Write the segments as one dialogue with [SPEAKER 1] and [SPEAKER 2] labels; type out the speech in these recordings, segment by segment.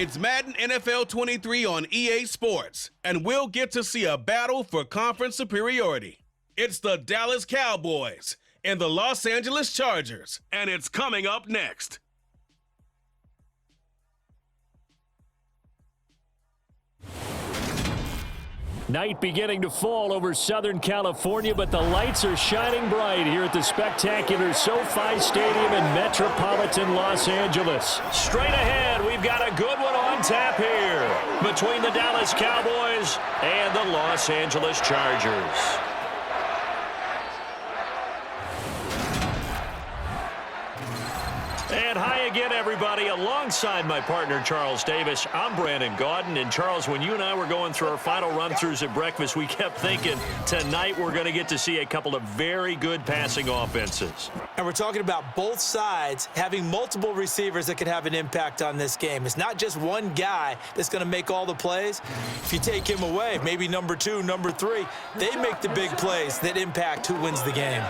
[SPEAKER 1] It's Madden NFL 23 on EA Sports, and we'll get to see a battle for conference superiority. It's the Dallas Cowboys and the Los Angeles Chargers, and it's coming up next.
[SPEAKER 2] Night beginning to fall over Southern California, but the lights are shining bright here at the spectacular SoFi Stadium in metropolitan Los Angeles. Straight ahead, we've got a good one on tap here between the Dallas Cowboys and the Los Angeles Chargers. And hi again, everybody. Alongside my partner, Charles Davis, I'm Brandon Gaudin. And, Charles, when you and I were going through our final run-throughs at breakfast, we kept thinking tonight we're going to get to see a couple of very good passing offenses.
[SPEAKER 3] And we're talking about both sides having multiple receivers that could have an impact on this game. It's not just one guy that's going to make all the plays. If you take him away, maybe number 2, number 3, they make the big plays that impact who wins the game.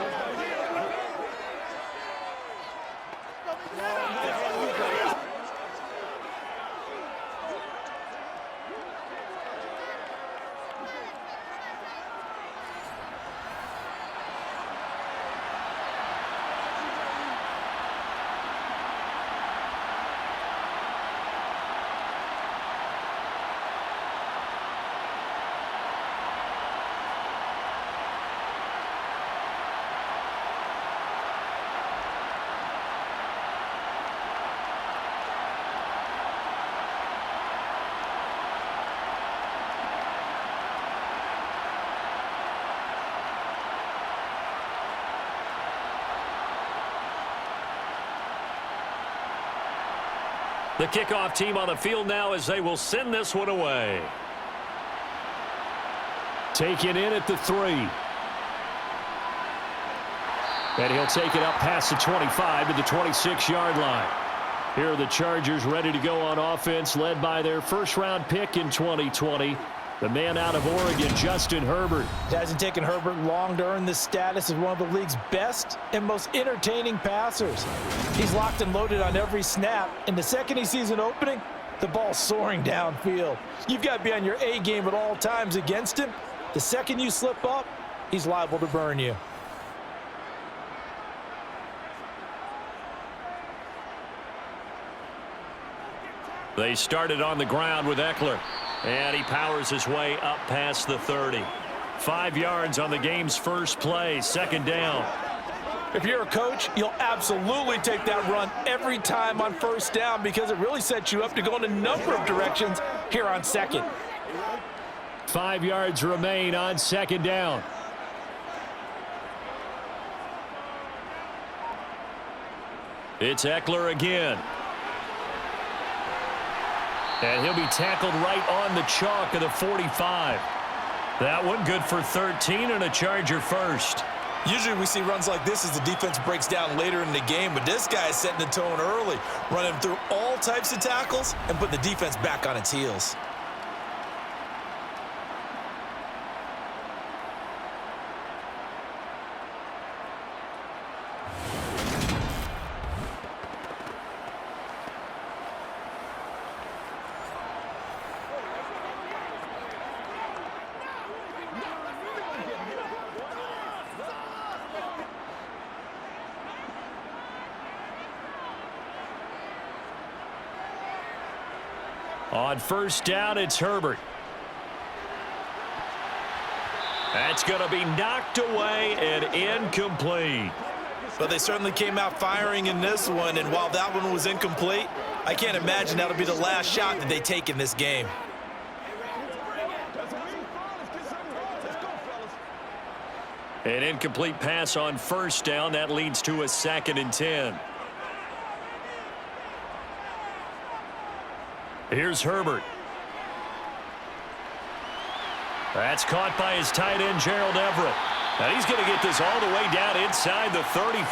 [SPEAKER 2] The kickoff team on the field now as they will send this one away. Taken in at the 3. And he'll take it up past the 25 to the 26-yard line. Here are the Chargers ready to go on offense, led by their first-round pick in 2020. The man out of Oregon, Justin Herbert.
[SPEAKER 3] It hasn't taken Herbert long to earn this status as one of the league's best and most entertaining passers. He's locked and loaded on every snap, and the second he sees an opening, the ball's soaring downfield. You've got to be on your A game at all times against him. The second you slip up, he's liable to burn you.
[SPEAKER 2] They started on the ground with Eckler. And he powers his way up past the 30. 5 yards on the game's first play, second down.
[SPEAKER 3] If you're a coach, you'll absolutely take that run every time on first down because it really sets you up to go in a number of directions here on second.
[SPEAKER 2] 5 yards remain on second down. It's Eckler again. And he'll be tackled right on the chalk of the 45. That one good for 13 and a Charger first.
[SPEAKER 3] Usually we see runs like this as the defense breaks down later in the game, but this guy is setting the tone early, running through all types of tackles and putting the defense back on its heels.
[SPEAKER 2] On first down, it's Herbert. That's going to be knocked away and incomplete.
[SPEAKER 3] But they certainly came out firing in this one, and while that one was incomplete, I can't imagine that'll be the last shot that they take in this game.
[SPEAKER 2] An incomplete pass on first down. That leads to a 2nd and 10. Here's Herbert. That's caught by his tight end, Gerald Everett. And he's going to get this all the way down inside the 35.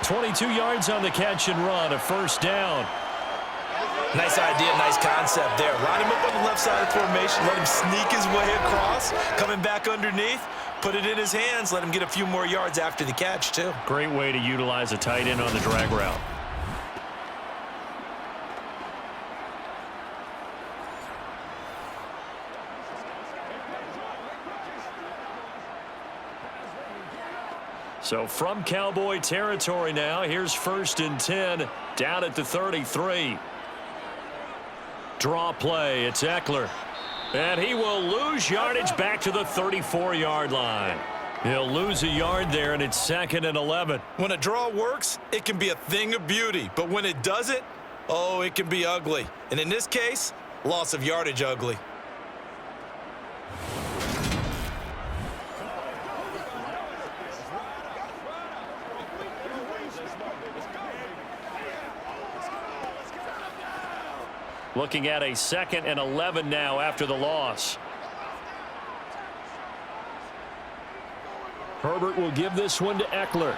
[SPEAKER 2] 22 yards on the catch and run, a first down.
[SPEAKER 3] Nice idea, nice concept there. Line him up on the left side of the formation, let him sneak his way across, coming back underneath, put it in his hands, let him get a few more yards after the catch, too.
[SPEAKER 2] Great way to utilize a tight end on the drag route. So from Cowboy territory now, here's 1st and 10 down at the 33. Draw play, it's Eckler. And he will lose yardage back to the 34-yard line. He'll lose a yard there, and it's 2nd and 11.
[SPEAKER 3] When a draw works, it can be a thing of beauty. But when it doesn't, oh, it can be ugly. And in this case, loss of yardage ugly.
[SPEAKER 2] Looking at a 2nd and 11 now after the loss. Herbert will give this one to Eckler.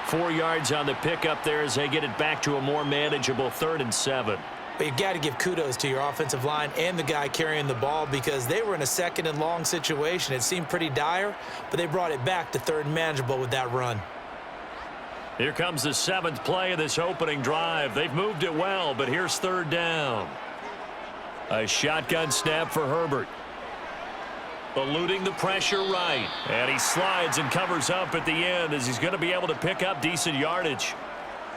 [SPEAKER 2] 4 yards on the pickup there as they get it back to a more manageable 3rd and 7.
[SPEAKER 3] But you've got to give kudos to your offensive line and the guy carrying the ball because they were in a 2nd and long situation. It seemed pretty dire, but they brought it back to 3rd and manageable with that run.
[SPEAKER 2] Here comes the 7th play of this opening drive. They've moved it well, but here's 3rd down. A shotgun snap for Herbert. Eluding the pressure right. And he slides and covers up at the end as he's going to be able to pick up decent yardage.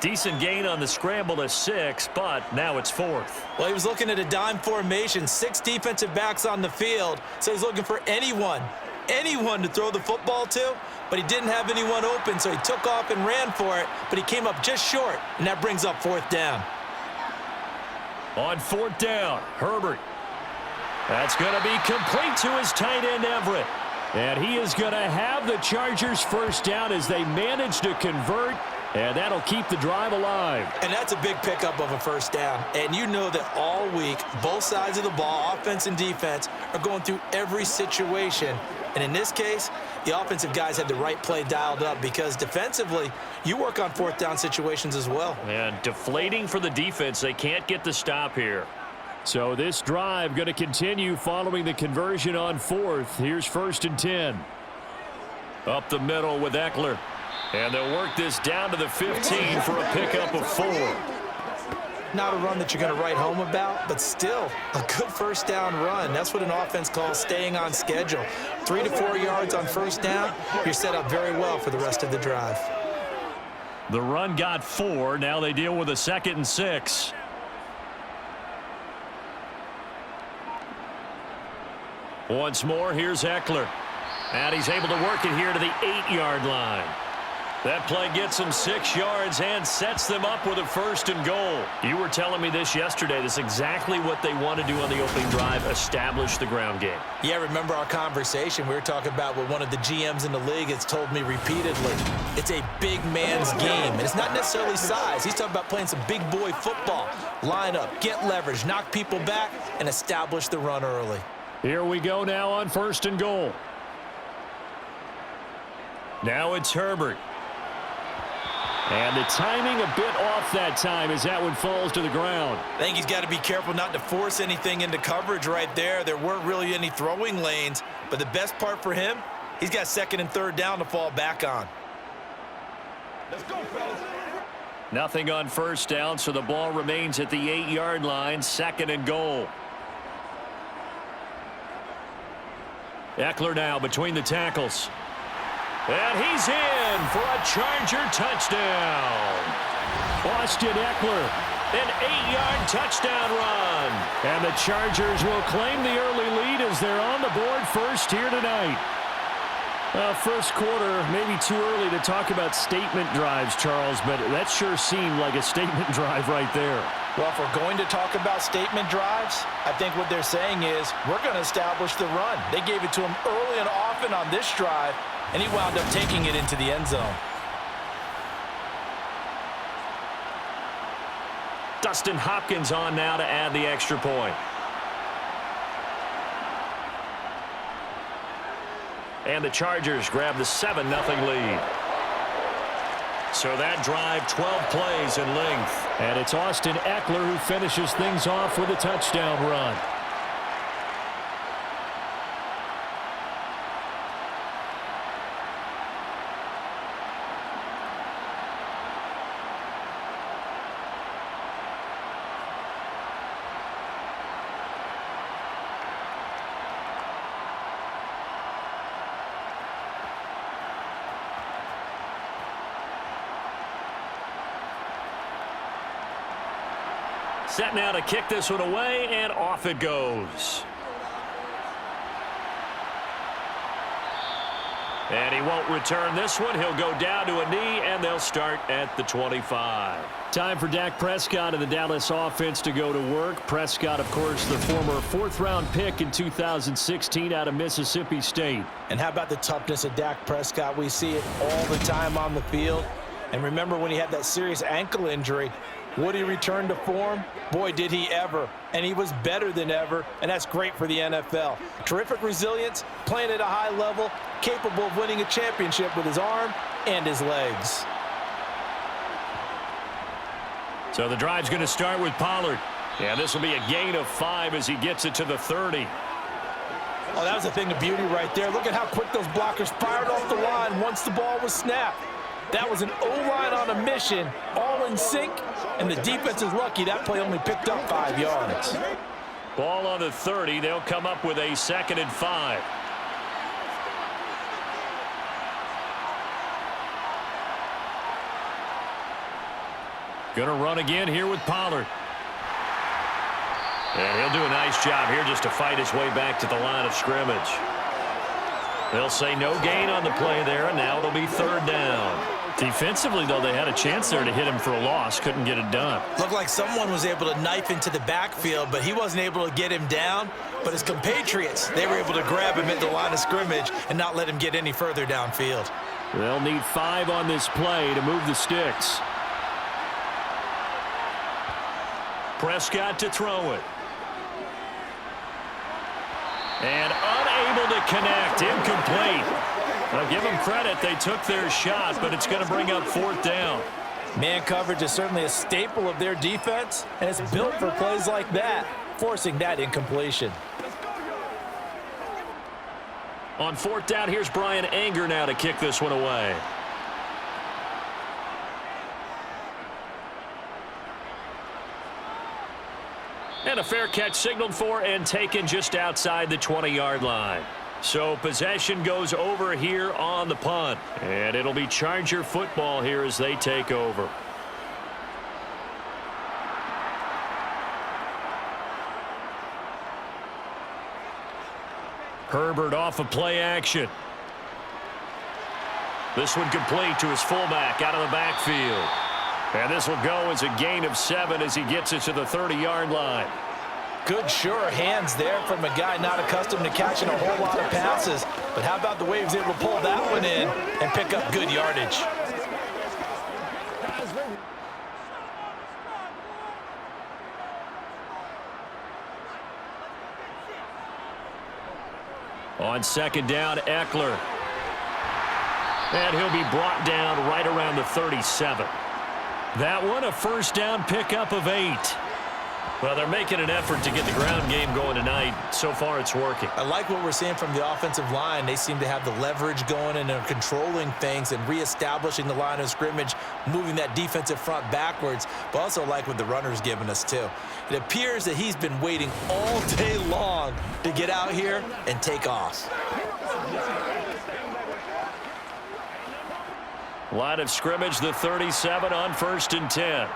[SPEAKER 2] Decent gain on the scramble to 6, but now it's 4th.
[SPEAKER 3] Well, he was looking at a dime formation, 6 defensive backs on the field, so he's looking for anyone to throw the football to, but he didn't have anyone open, so he took off and ran for it, but he came up just short, and that brings up 4th down.
[SPEAKER 2] On 4th down, Herbert. That's going to be complete to his tight end, Everett. And he is going to have the Chargers' 1st down as they manage to convert, and that'll keep the drive alive. And that's a big pickup of a 1st down. And you know that all week, both sides of the ball, offense and defense, are going through every situation. And in this case, the offensive guys had the right play dialed up because defensively, you work on 4th down situations as well. And deflating for the defense. They can't get the stop here. So this drive going to continue following the conversion on 4th. Here's 1st and 10. Up the middle with Eckler. And they'll work this down to the 15 for a pickup of 4. Not a run that you're going to write home about, but still a good 1st down run. That's what an offense calls staying on schedule. 3 to 4 yards on 1st down. You're set up very well for the rest of the drive. The run got 4. Now they deal with a 2nd and 6. Once more, here's Eckler. And he's able to work it here to the 8-yard line. That play gets them 6 yards and sets them up with a 1st and goal. You were telling me this yesterday. This is exactly what they want to do on the opening drive, establish the ground game. Yeah, remember our conversation. We were talking about what one of the GMs in the league has told me repeatedly. It's a big man's game, and it's not necessarily size. He's talking about playing some big boy football. Line up, get leverage, knock people back, and establish the run early. Here we go now on 1st and goal. Now it's Herbert. And the timing a bit off that time as that one falls to the ground. I think he's got to be careful not to force anything into coverage right there. There weren't really any throwing lanes, but the best part for him, he's got 2nd and 3rd down to fall back on. Let's go, fellas. Nothing on 1st down, so the ball remains at the 8-yard line, 2nd and goal. Eckler now between the tackles. And he's in for a Charger touchdown. Austin Eckler, an 8-yard touchdown run. And the Chargers will claim the early lead as they're on the board first here tonight. First quarter, maybe too early to talk about statement drives, Charles, but that sure seemed like a statement drive right there. Well, if we're going to talk about statement drives, I think what they're saying is we're going to establish the run. They gave it to him early and often on this drive, and he wound up taking it into the end zone. Dustin Hopkins on now to add the extra point. And the Chargers grab the 7-0 lead. So that drive, 12 plays in length. And it's Austin Eckler who finishes things off with a touchdown run. set now to kick this one away, and off it goes. And he won't return this one. He'll go down to a knee, and they'll start at the 25. Time for Dak Prescott and the Dallas offense to go to work. Prescott, of course, the former fourth-round pick in 2016 out of Mississippi State.
[SPEAKER 3] And how about the toughness of Dak Prescott? We see it all the time on the field. And remember when he had that serious ankle injury, would he return to form? Boy, did he ever. And he was better than ever, and that's great for the NFL. Terrific resilience, playing at a high level, capable of winning a championship with his arm and his legs.
[SPEAKER 2] So the drive's going to start with Pollard. Yeah, this will be a gain of 5 as he gets it to the 30.
[SPEAKER 3] Oh, that was a thing of beauty right there. Look at how quick those blockers fired off the line once the ball was snapped. That was an O-line on a mission, all in sync, and the defense is lucky that play only picked up 5 yards.
[SPEAKER 2] Ball on the 30. They'll come up with a 2nd and 5. Going to run again here with Pollard. And he'll do a nice job here just to fight his way back to the line of scrimmage. They'll say no gain on the play there, and now it'll be 3rd down. Defensively, though, they had a chance there to hit him for a loss. Couldn't get it done.
[SPEAKER 3] Looked like someone was able to knife into the backfield, but he wasn't able to get him down. But his compatriots, they were able to grab him at the line of scrimmage and not let him get any further downfield.
[SPEAKER 2] They'll need 5 on this play to move the sticks. Prescott to throw it. And unable to connect. Incomplete. I'll give them credit. They took their shot, but it's going to bring up 4th down.
[SPEAKER 3] Man coverage is certainly a staple of their defense, and it's built for plays like that, forcing that incompletion.
[SPEAKER 2] On 4th down, here's Brian Anger now to kick this one away. And a fair catch signaled for and taken just outside the 20-yard line. So possession goes over here on the punt. And it'll be Charger football here as they take over. Herbert off of play action. This one complete to his fullback out of the backfield. And this will go as a gain of 7 as he gets it to the 30-yard line.
[SPEAKER 3] Good, sure hands there from a guy not accustomed to catching a whole lot of passes. But how about the way he was able to pull that one in and pick up good yardage?
[SPEAKER 2] On 2nd down, Eckler. And he'll be brought down right around the 37. That one, a 1st down pickup of 8. Well, they're making an effort to get the ground game going tonight. So far, it's working.
[SPEAKER 3] I like what we're seeing from the offensive line. They seem to have the leverage going and they're controlling things and reestablishing the line of scrimmage, moving that defensive front backwards, but also like what the runner's giving us, too. It appears that he's been waiting all day long to get out here and take off.
[SPEAKER 2] Line of scrimmage, the 37 on 1st and 10.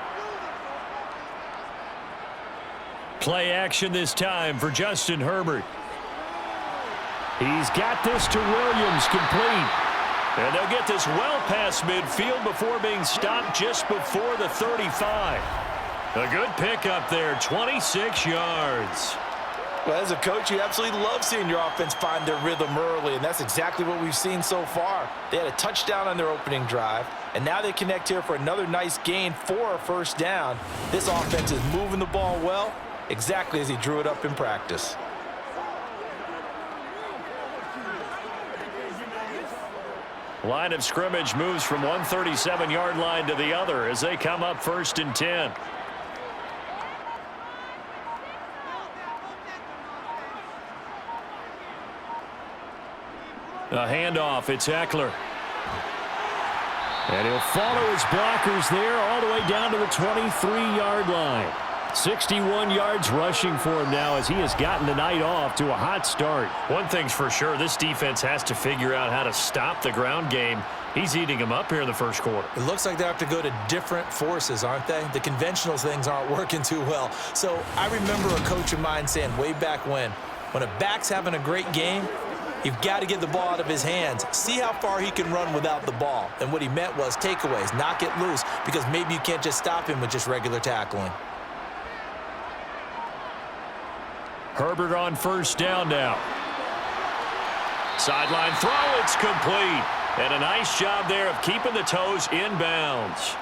[SPEAKER 2] Play action this time for Justin Herbert. He's got this to Williams, complete. And they'll get this well past midfield before being stopped just before the 35. A good pickup there, 26 yards.
[SPEAKER 3] Well, as a coach, you absolutely love seeing your offense find their rhythm early, and that's exactly what we've seen so far. They had a touchdown on their opening drive, and now they connect here for another nice gain for a 1st down. This offense is moving the ball well, exactly as he drew it up in practice.
[SPEAKER 2] Line of scrimmage moves from one 37-yard line to the other as they come up 1st and 10. A handoff, it's Eckler. And he'll follow his blockers there all the way down to the 23-yard line. 61 yards rushing for him now as he has gotten the night off to a hot start.
[SPEAKER 4] One thing's for sure, this defense has to figure out how to stop the ground game. He's eating them up here in the first quarter.
[SPEAKER 3] It looks like they have to go to different forces, aren't they? The conventional things aren't working too well. So I remember a coach of mine saying way back when a back's having a great game, you've got to get the ball out of his hands. See how far he can run without the ball. And what he meant was takeaways, knock it loose, because maybe you can't just stop him with just regular tackling.
[SPEAKER 2] Herbert on first down now.
[SPEAKER 4] Sideline throw, it's complete. And a nice job there of keeping the toes in bounds.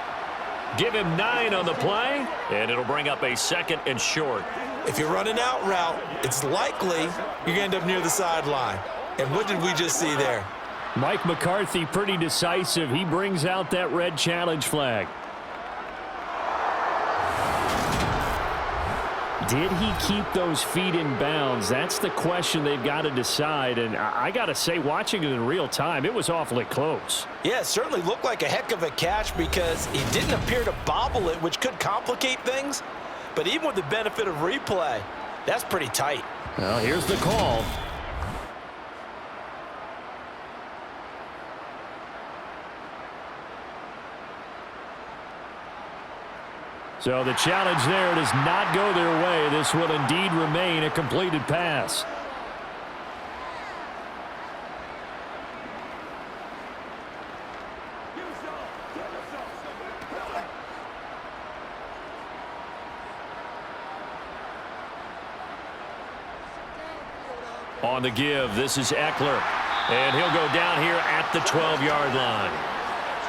[SPEAKER 4] Give him 9 on the play, and it'll bring up a 2nd and short.
[SPEAKER 3] If you're running out route, it's likely you're going to end up near the sideline. And what did we just see there?
[SPEAKER 2] Mike McCarthy pretty decisive. He brings out that red challenge flag. Did he keep those feet in bounds? That's the question they've got to decide. And I got to say, watching it in real time, it was awfully close.
[SPEAKER 3] Yeah, it certainly looked like a heck of a catch because he didn't appear to bobble it, which could complicate things. But even with the benefit of replay, that's pretty tight.
[SPEAKER 2] Well, here's the call. So the challenge there does not go their way. This will indeed remain a completed pass. On the give, this is Eckler. And he'll go down here at the 12-yard line.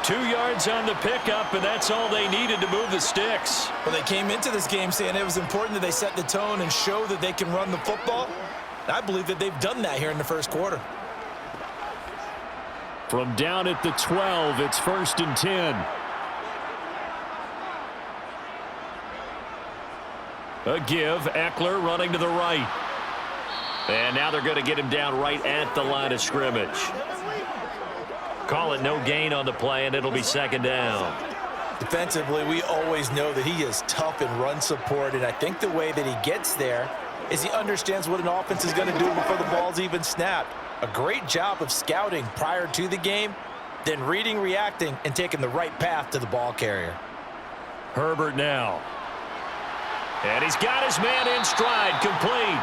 [SPEAKER 2] 2 yards on the pickup, and that's all they needed to move the sticks.
[SPEAKER 3] Well, they came into this game saying it was important that they set the tone and show that they can run the football. I believe that they've done that here in the first quarter.
[SPEAKER 2] From down at the 12, it's 1st and 10. A give, Eckler running to the right. And now they're going to get him down right at the line of scrimmage. Call it no gain on the play, and it'll be 2nd down.
[SPEAKER 3] Defensively, we always know that he is tough in run support, and I think the way that he gets there is he understands what an offense is going to do before the ball's even snapped. A great job of scouting prior to the game, then reading, reacting, and taking the right path to the ball carrier.
[SPEAKER 2] Herbert now. And he's got his man in stride, complete.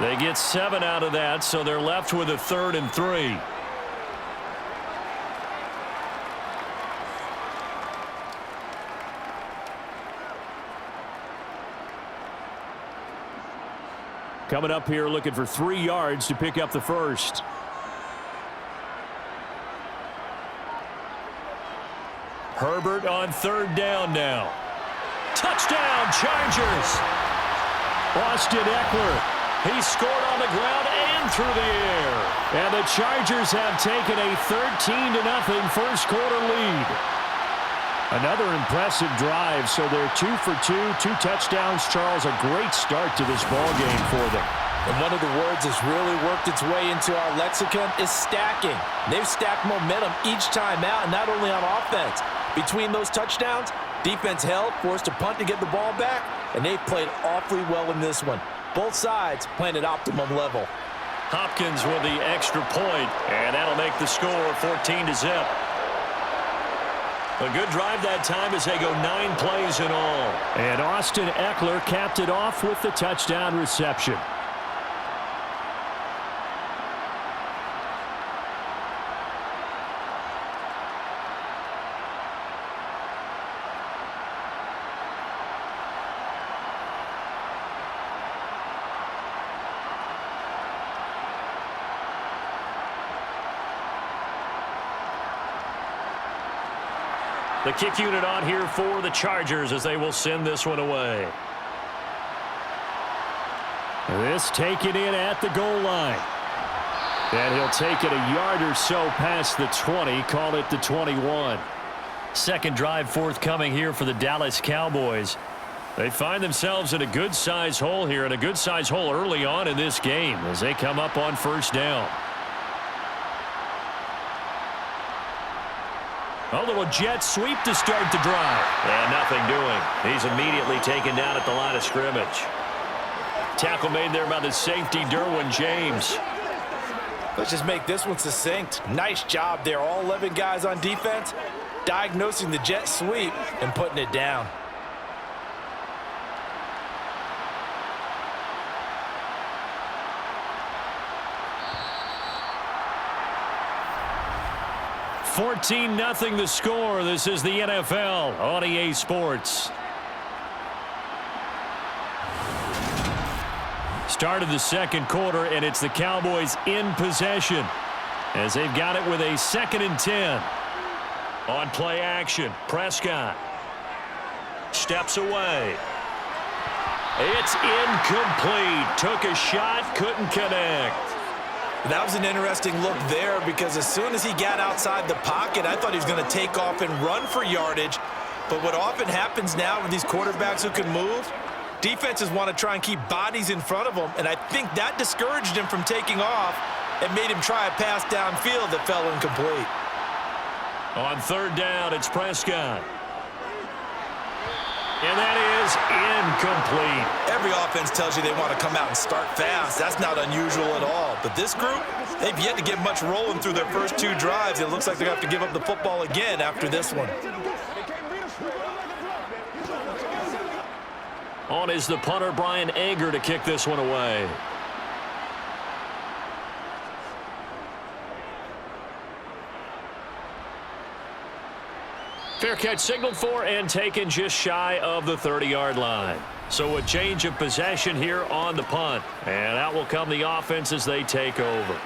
[SPEAKER 2] They get 7 out of that, so they're left with a 3rd and 3. Coming up here looking for 3 yards to pick up the first. Herbert on 3rd down now. Touchdown, Chargers. Austin Eckler. He scored on the ground and through the air. And the Chargers have taken a 13-0 first quarter lead. Another impressive drive, so they're 2 for 2, 2 touchdowns. Charles, a great start to this ball game for them.
[SPEAKER 3] And one of the words that's really worked its way into our lexicon is stacking. They've stacked momentum each time out, and not only on offense. Between those touchdowns, defense held, forced a punt to get the ball back, and they've played awfully well in this one. Both sides playing at optimum level.
[SPEAKER 2] Hopkins with the extra point, and that'll make the score 14-0. A good drive that time as they go 9 plays in all. And Austin Eckler capped it off with the touchdown reception. The kick unit on here for the Chargers as they will send this one away. This taken in at the goal line. And he'll take it a yard or so past the 20, call it the 21. Second drive forthcoming here for the Dallas Cowboys. They find themselves in a good-sized hole here, and a good-sized hole early on in this game as they come up on 1st down. A little jet sweep to start the drive.
[SPEAKER 4] And nothing doing. He's immediately taken down at the line of scrimmage. Tackle made there by the safety, Derwin James.
[SPEAKER 3] Let's just make this one succinct. Nice job there. All 11 guys on defense diagnosing the jet sweep and putting it down.
[SPEAKER 2] $14-0 the score. This is the NFL on EA Sports. Start of the second quarter, and it's the Cowboys in possession as they've got it with a 2nd and 10. On play action, Prescott steps away. It's incomplete. Took a shot, couldn't connect.
[SPEAKER 3] That was an interesting look there because as soon as he got outside the pocket, I thought he was going to take off and run for yardage. But what often happens now with these quarterbacks who can move, defenses want to try and keep bodies in front of them, and I think that discouraged him from taking off and made him try a pass downfield that fell incomplete.
[SPEAKER 2] On 3rd down, it's Prescott. And that is incomplete.
[SPEAKER 3] Every offense tells you they want to come out and start fast. That's not unusual at all. But this group, they've yet to get much rolling through their first 2 drives. It looks like they're going to have to give up the football again after this one.
[SPEAKER 2] On is the punter, Brian Ager, to kick this one away. Fair catch signaled for and taken just shy of the 30-yard line. So a change of possession here on the punt. And out will come the offense as they take over.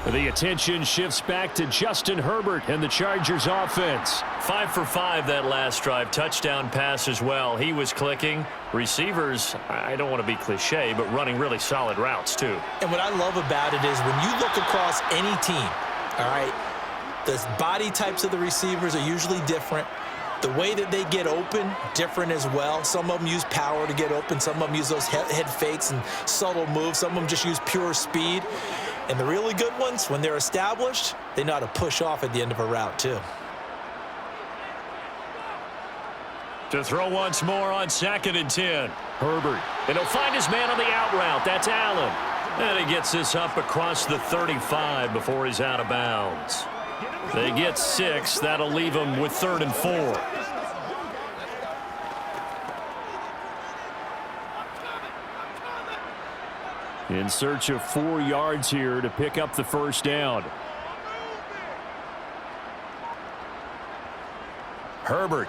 [SPEAKER 2] The attention shifts back to Justin Herbert and the Chargers offense.
[SPEAKER 4] 5 for 5 that last drive. Touchdown pass as well. He was clicking. Receivers, I don't want to be cliche, but running really solid routes too.
[SPEAKER 3] And what I love about it is when you look across any team, all right, the body types of the receivers are usually different. The way that they get open, different as well. Some of them use power to get open. Some of them use those head fakes and subtle moves. Some of them just use pure speed. And the really good ones, when they're established, they know how to push off at the end of a route too.
[SPEAKER 2] To throw once more on 2nd and 10. Herbert. And he'll find his man on the out route. That's Allen. And he gets this up across the 35 before he's out of bounds. They get 6. That'll leave them with 3rd and 4. In search of 4 yards here to pick up the first down. Herbert.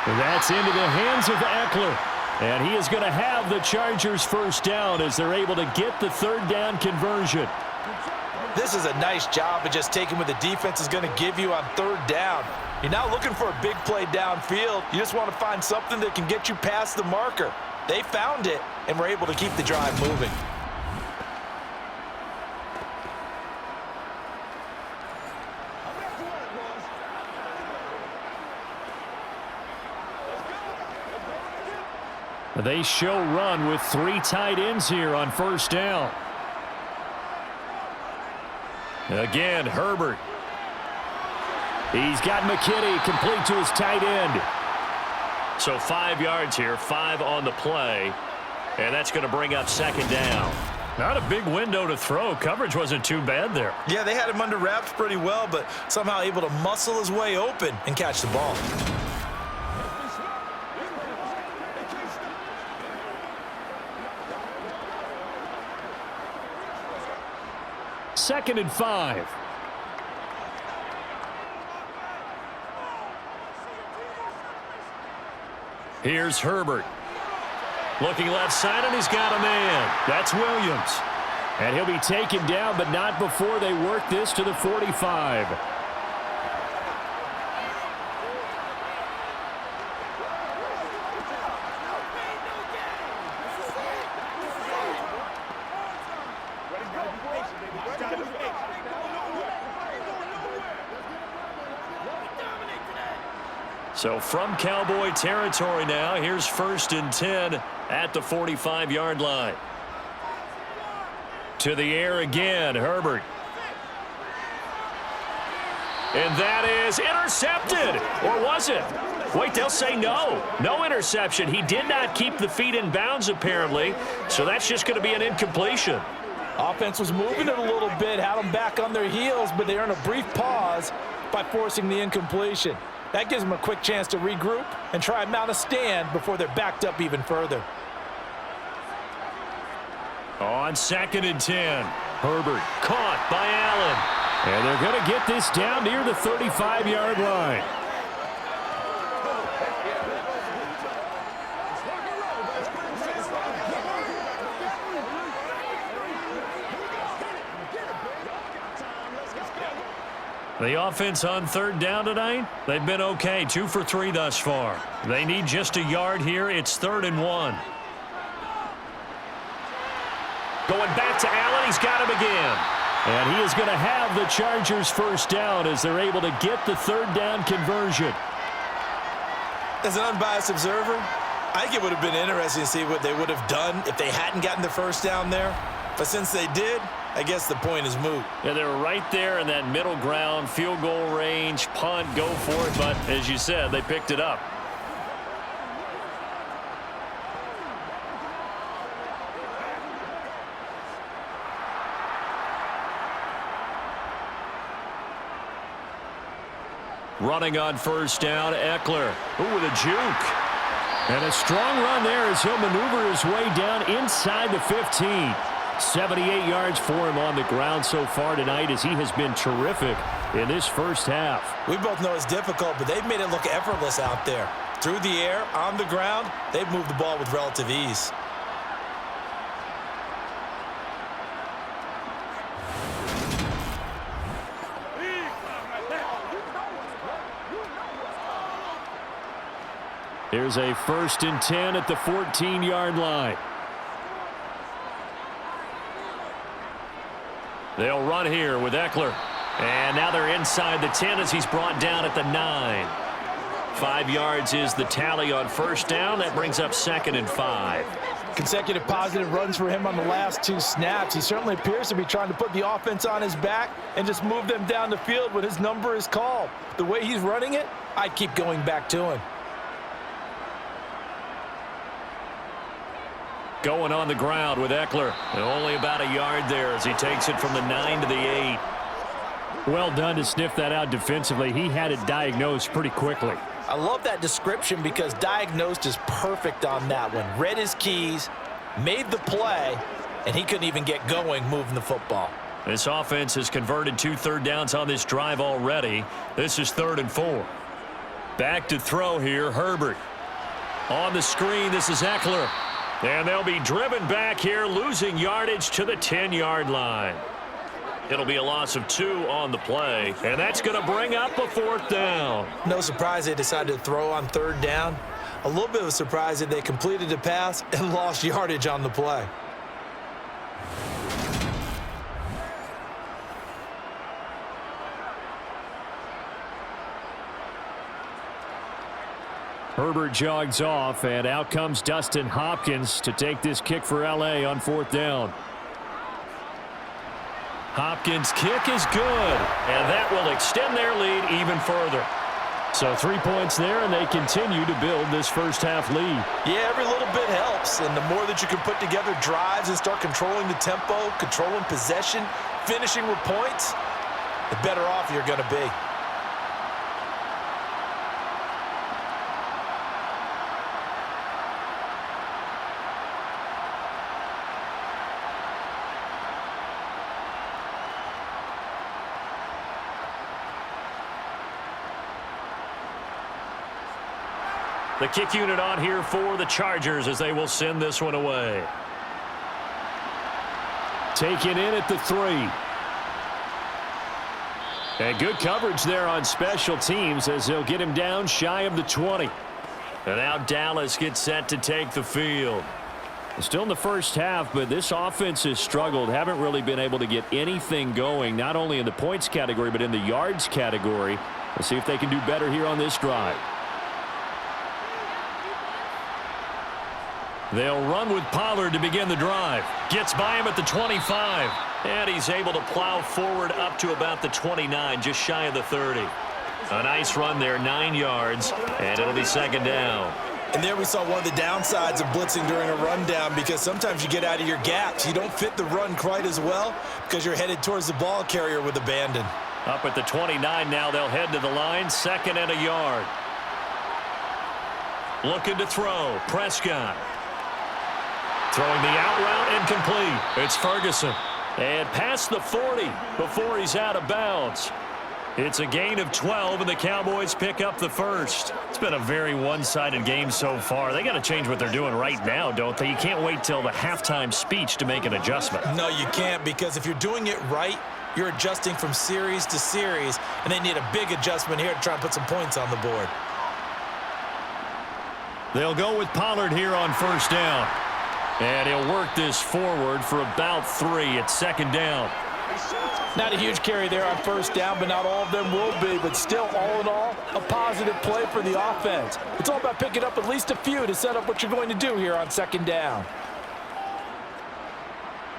[SPEAKER 2] That's into the hands of Eckler. And he is going to have the Chargers first down as they're able to get the 3rd down conversion.
[SPEAKER 3] This is a nice job of just taking what the defense is going to give you on 3rd down. You're not looking for a big play downfield. You just want to find something that can get you past the marker. They found it and were able to keep the drive moving.
[SPEAKER 2] They show run with 3 tight ends here on 1st down. Again, Herbert. He's got McKinney complete to his tight end.
[SPEAKER 4] So 5 yards here, 5 on the play. And that's going to bring up 2nd down.
[SPEAKER 2] Not a big window to throw. Coverage wasn't too bad there.
[SPEAKER 3] Yeah, they had him under wraps pretty well, but somehow able to muscle his way open and catch the ball.
[SPEAKER 2] Second and 5. Here's Herbert. Looking left side, and he's got a man. That's Williams. And he'll be taken down, but not before they work this to the 45. So from Cowboy territory now, here's 1st and 10 at the 45-yard line. To the air again, Herbert.
[SPEAKER 4] And that is intercepted. Or was it? Wait, they'll say no. No interception. He did not keep the feet in bounds, apparently. So that's just going to be an incompletion.
[SPEAKER 3] Offense was moving it a little bit, had them back on their heels, but they earned a brief pause by forcing the incompletion. That gives them a quick chance to regroup and try and mount a stand before they're backed up even further.
[SPEAKER 4] On 2nd and 10, Herbert caught by Allen.
[SPEAKER 2] And they're going to get this down near the 35-yard line.
[SPEAKER 4] The offense on 3rd down tonight, they've been okay, 2 for 3 thus far. They need just a yard here. It's 3rd and 1. Going back to Allen, he's got him again.
[SPEAKER 2] And he is going to have the Chargers first down as they're able to get the 3rd down conversion.
[SPEAKER 3] As an unbiased observer, I think it would have been interesting to see what they would have done if they hadn't gotten the first down there. But since they did, I guess the point is moot.
[SPEAKER 4] Yeah, they were right there in that middle ground, field goal range, punt, go for it. But as you said, they picked it up. Running on 1st down, Eckler. Ooh, with a juke.
[SPEAKER 2] And a strong run there as he'll maneuver his way down inside the 15. 78 yards for him on the ground so far tonight as he has been terrific in this first half.
[SPEAKER 3] We both know it's difficult, but they've made it look effortless out there. Through the air, on the ground, they've moved the ball with relative ease.
[SPEAKER 2] Here's a 1st and 10 at the 14-yard line.
[SPEAKER 4] They'll run here with Eckler. And now they're inside the 10 as he's brought down at the 9. 5 yards is the tally on 1st down. That brings up 2nd and 5.
[SPEAKER 3] Consecutive positive runs for him on the last 2 snaps. He certainly appears to be trying to put the offense on his back and just move them down the field when his number is called. The way he's running it, I'd keep going back to him.
[SPEAKER 4] Going on the ground with Eckler. Only about a yard there as he takes it from the 9 to the 8.
[SPEAKER 2] Well done to sniff that out defensively. He had it diagnosed pretty quickly.
[SPEAKER 3] I love that description because diagnosed is perfect on that one. Read his keys, made the play, and he couldn't even get going moving the football.
[SPEAKER 4] This offense has converted 2 third downs on this drive already. This is 3rd and 4. Back to throw here, Herbert. On the screen, this is Eckler. And they'll be driven back here, losing yardage to the 10-yard line. It'll be a loss of 2 on the play, and that's going to bring up a 4th down.
[SPEAKER 3] No surprise they decided to throw on 3rd down. A little bit of a surprise that they completed the pass and lost yardage on the play.
[SPEAKER 2] Herbert jogs off, and out comes Dustin Hopkins to take this kick for L.A. on 4th down.
[SPEAKER 4] Hopkins' kick is good, and that will extend their lead even further.
[SPEAKER 2] So 3 points there, and they continue to build this first half lead.
[SPEAKER 3] Yeah, every little bit helps, and the more that you can put together drives and start controlling the tempo, controlling possession, finishing with points, the better off you're going to be.
[SPEAKER 4] The kick unit on here for the Chargers as they will send this one away.
[SPEAKER 2] Taken in at the 3. And good coverage there on special teams as they'll get him down shy of the 20.
[SPEAKER 4] And now Dallas gets set to take the field.
[SPEAKER 2] Still in the first half, but this offense has struggled. Haven't really been able to get anything going, not only in the points category, but in the yards category. Let's see if they can do better here on this drive.
[SPEAKER 4] They'll run with Pollard to begin the drive. Gets by him at the 25. And he's able to plow forward up to about the 29, just shy of the 30. A nice run there, 9 yards, and it'll be second down.
[SPEAKER 3] And there we saw one of the downsides of blitzing during a rundown, because sometimes you get out of your gaps. You don't fit the run quite as well because you're headed towards the ball carrier with abandon.
[SPEAKER 4] Up at the 29 now, they'll head to the line, 2nd and a yard. Looking to throw, Prescott. Throwing the out route, incomplete. It's Ferguson. And past the 40 before he's out of bounds. It's a gain of 12, and the Cowboys pick up the first. It's been a very one-sided game so far. They got to change what they're doing right now, don't they? You can't wait till the halftime speech to make an adjustment.
[SPEAKER 3] No, you can't, because if you're doing it right, you're adjusting from series to series, and they need a big adjustment here to try and put some points on the board.
[SPEAKER 4] They'll go with Pollard here on first down. And he'll work this forward for about 3 at second down.
[SPEAKER 3] Not a huge carry there on first down, but not all of them will be. But still, all in all, a positive play for the offense. It's all about picking up at least a few to set up what you're going to do here on second down.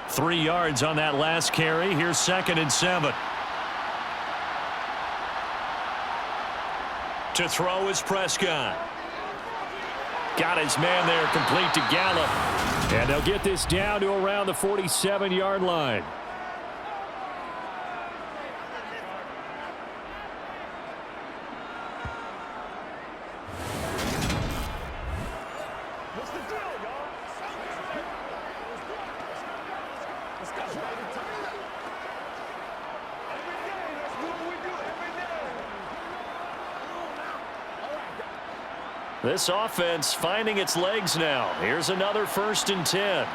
[SPEAKER 4] 3 yards on that last carry. Here's 2nd and 7. To throw is Prescott. Got his man there, complete to Gallup.
[SPEAKER 2] And they'll get this down to around the 47-yard line. This offense finding its legs now. Here's another 1st and 10.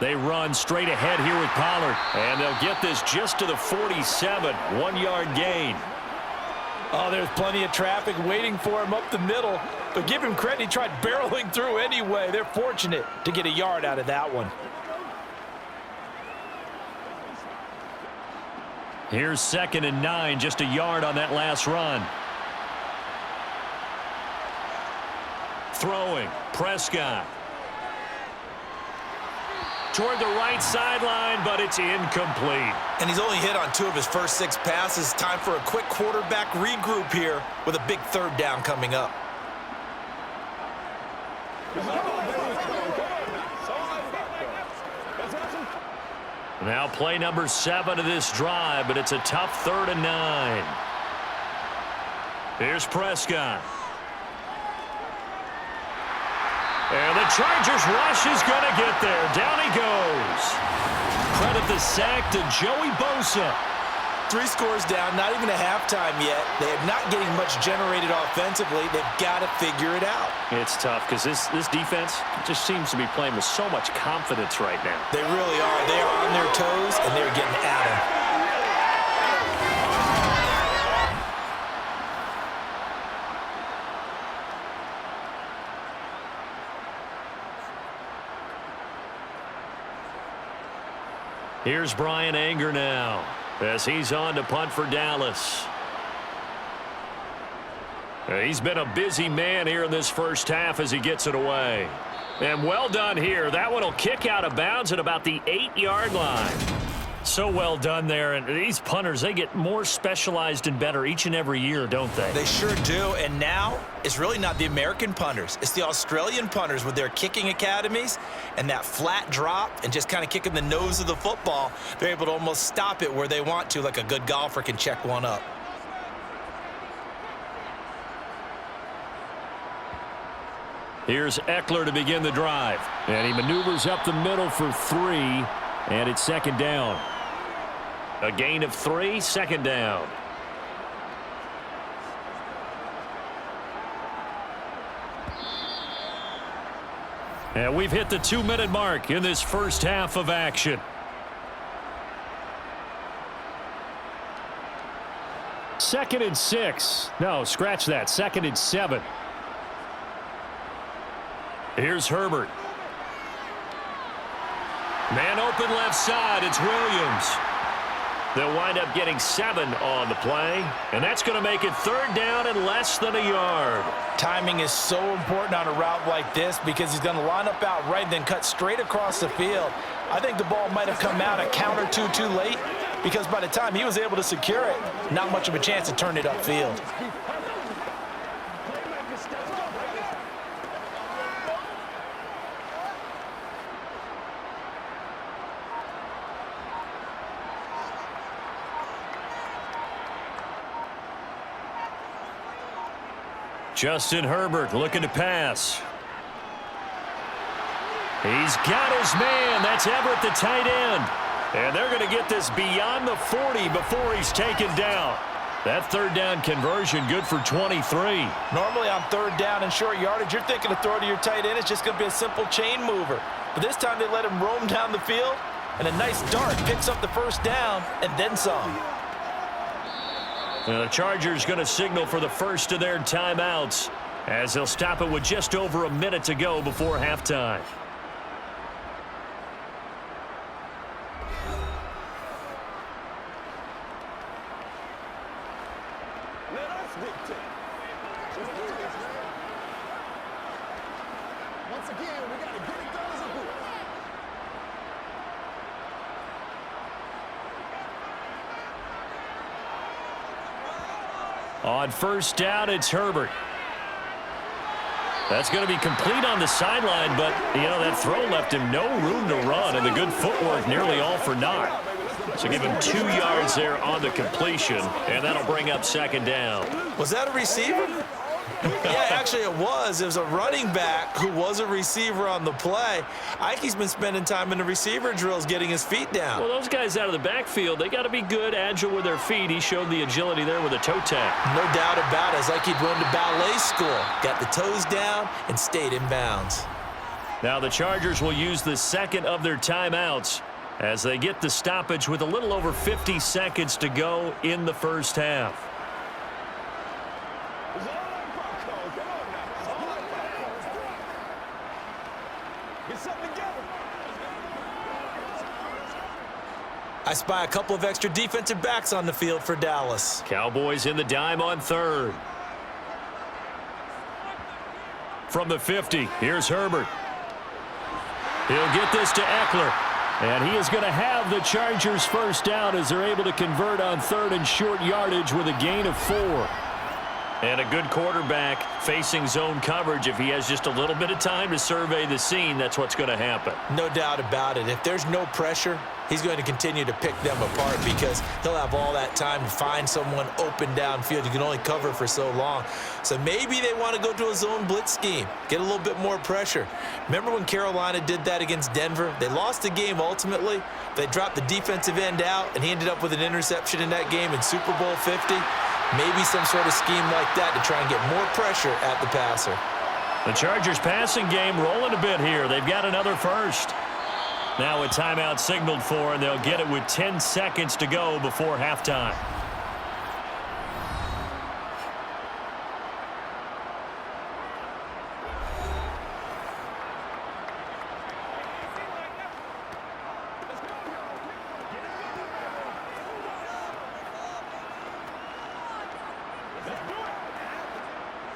[SPEAKER 2] They run straight ahead here with Pollard. And they'll get this just to the 47. 1-yard gain.
[SPEAKER 3] Oh, there's plenty of traffic waiting for him up the middle. But give him credit, he tried barreling through anyway. They're fortunate to get a yard out of that one.
[SPEAKER 4] Here's 2nd and 9, just a yard on that last run. Throwing, Prescott. Toward the right sideline, but it's incomplete.
[SPEAKER 3] And he's only hit on 2 of his first 6 passes. Time for a quick quarterback regroup here with a big 3rd down coming up.
[SPEAKER 4] Now play number 7 of this drive, but it's a tough 3rd and 9. Here's Prescott. And the Chargers rush is going to get there. Down he goes. Credit the sack to Joey Bosa.
[SPEAKER 3] 3 scores down, not even a halftime yet. They are not getting much generated offensively. They've got to figure it out.
[SPEAKER 2] It's tough because this defense just seems to be playing with so much confidence right now.
[SPEAKER 3] They really are. They are on their toes, and they're getting at them.
[SPEAKER 4] Here's Brian Anger now as he's on to punt for Dallas. He's been a busy man here in this first half as he gets it away. And well done here. That one will kick out of bounds at about the 8-yard line. So well done there. And these punters, they get more specialized and better each and every year, don't they?
[SPEAKER 3] They sure do. And now it's really not the American punters. It's the Australian punters with their kicking academies and that flat drop and just kind of kicking the nose of the football. They're able to almost stop it where they want to, like a good golfer can check one up.
[SPEAKER 4] Here's Eckler to begin the drive.
[SPEAKER 2] And he maneuvers up the middle for 3, and it's 2nd down.
[SPEAKER 4] A gain of 3, 2nd down. And we've hit the 2-minute mark in this first half of action.
[SPEAKER 2] Second and 6. No, scratch that. 2nd and 7.
[SPEAKER 4] Here's Herbert. Man open left side. It's Williams. They'll wind up getting 7 on the play, and that's going to make it 3rd down and less than a yard.
[SPEAKER 3] Timing is so important on a route like this because he's going to line up out right and then cut straight across the field. I think the ball might have come out a count or two too late because by the time he was able to secure it, not much of a chance to turn it upfield.
[SPEAKER 4] Justin Herbert looking to pass. He's got his man. That's Everett, the tight end. And they're going to get this beyond the 40 before he's taken down. That 3rd down conversion good for 23.
[SPEAKER 3] Normally on 3rd down and short yardage, you're thinking to throw to your tight end. It's just going to be a simple chain mover. But this time they let him roam down the field, and a nice dart picks up the 1st down and then some.
[SPEAKER 4] The Chargers going to signal for the first of their timeouts as they'll stop it with just over a minute to go before halftime.
[SPEAKER 5] Once again, we got to get it done as a group.
[SPEAKER 4] On 1st down, it's Herbert. That's going to be complete on the sideline, but, that throw left him no room to run, and the good footwork nearly all for naught. So give him 2 yards there on the completion, and that'll bring up 2nd down.
[SPEAKER 3] Was that a receiver? Yeah, actually it was. It was a running back who was a receiver on the play. Ike's been spending time in the receiver drills getting his feet down.
[SPEAKER 4] Well, those guys out of the backfield, they got to be good, agile with their feet. He showed the agility there with a toe tap.
[SPEAKER 3] No doubt about it. It's like he'd gone to ballet school. Got the toes down and stayed in bounds.
[SPEAKER 4] Now the Chargers will use the 2nd of their timeouts as they get the stoppage with a little over 50 seconds to go in the 1st half.
[SPEAKER 3] I spy a couple of extra defensive backs on the field for Dallas.
[SPEAKER 4] Cowboys in the dime on 3rd. From the 50, here's Herbert. He'll get this to Eckler. And he is going to have the Chargers 1st down as they're able to convert on 3rd and short yardage with a gain of 4. And a good quarterback facing zone coverage. If he has just a little bit of time to survey the scene, that's what's going to happen.
[SPEAKER 3] No doubt about it. If there's no pressure, he's going to continue to pick them apart because he'll have all that time to find someone open downfield. You can only cover for so long. So maybe they want to go to a zone blitz scheme, get a little bit more pressure. Remember when Carolina did that against Denver? They lost the game ultimately. They dropped the defensive end out, and he ended up with an interception in that game in Super Bowl 50. Maybe some sort of scheme like that to try and get more pressure at the passer.
[SPEAKER 4] The Chargers passing game rolling a bit here. They've got another 1st. Now a timeout signaled for, and they'll get it with 10 seconds to go before halftime.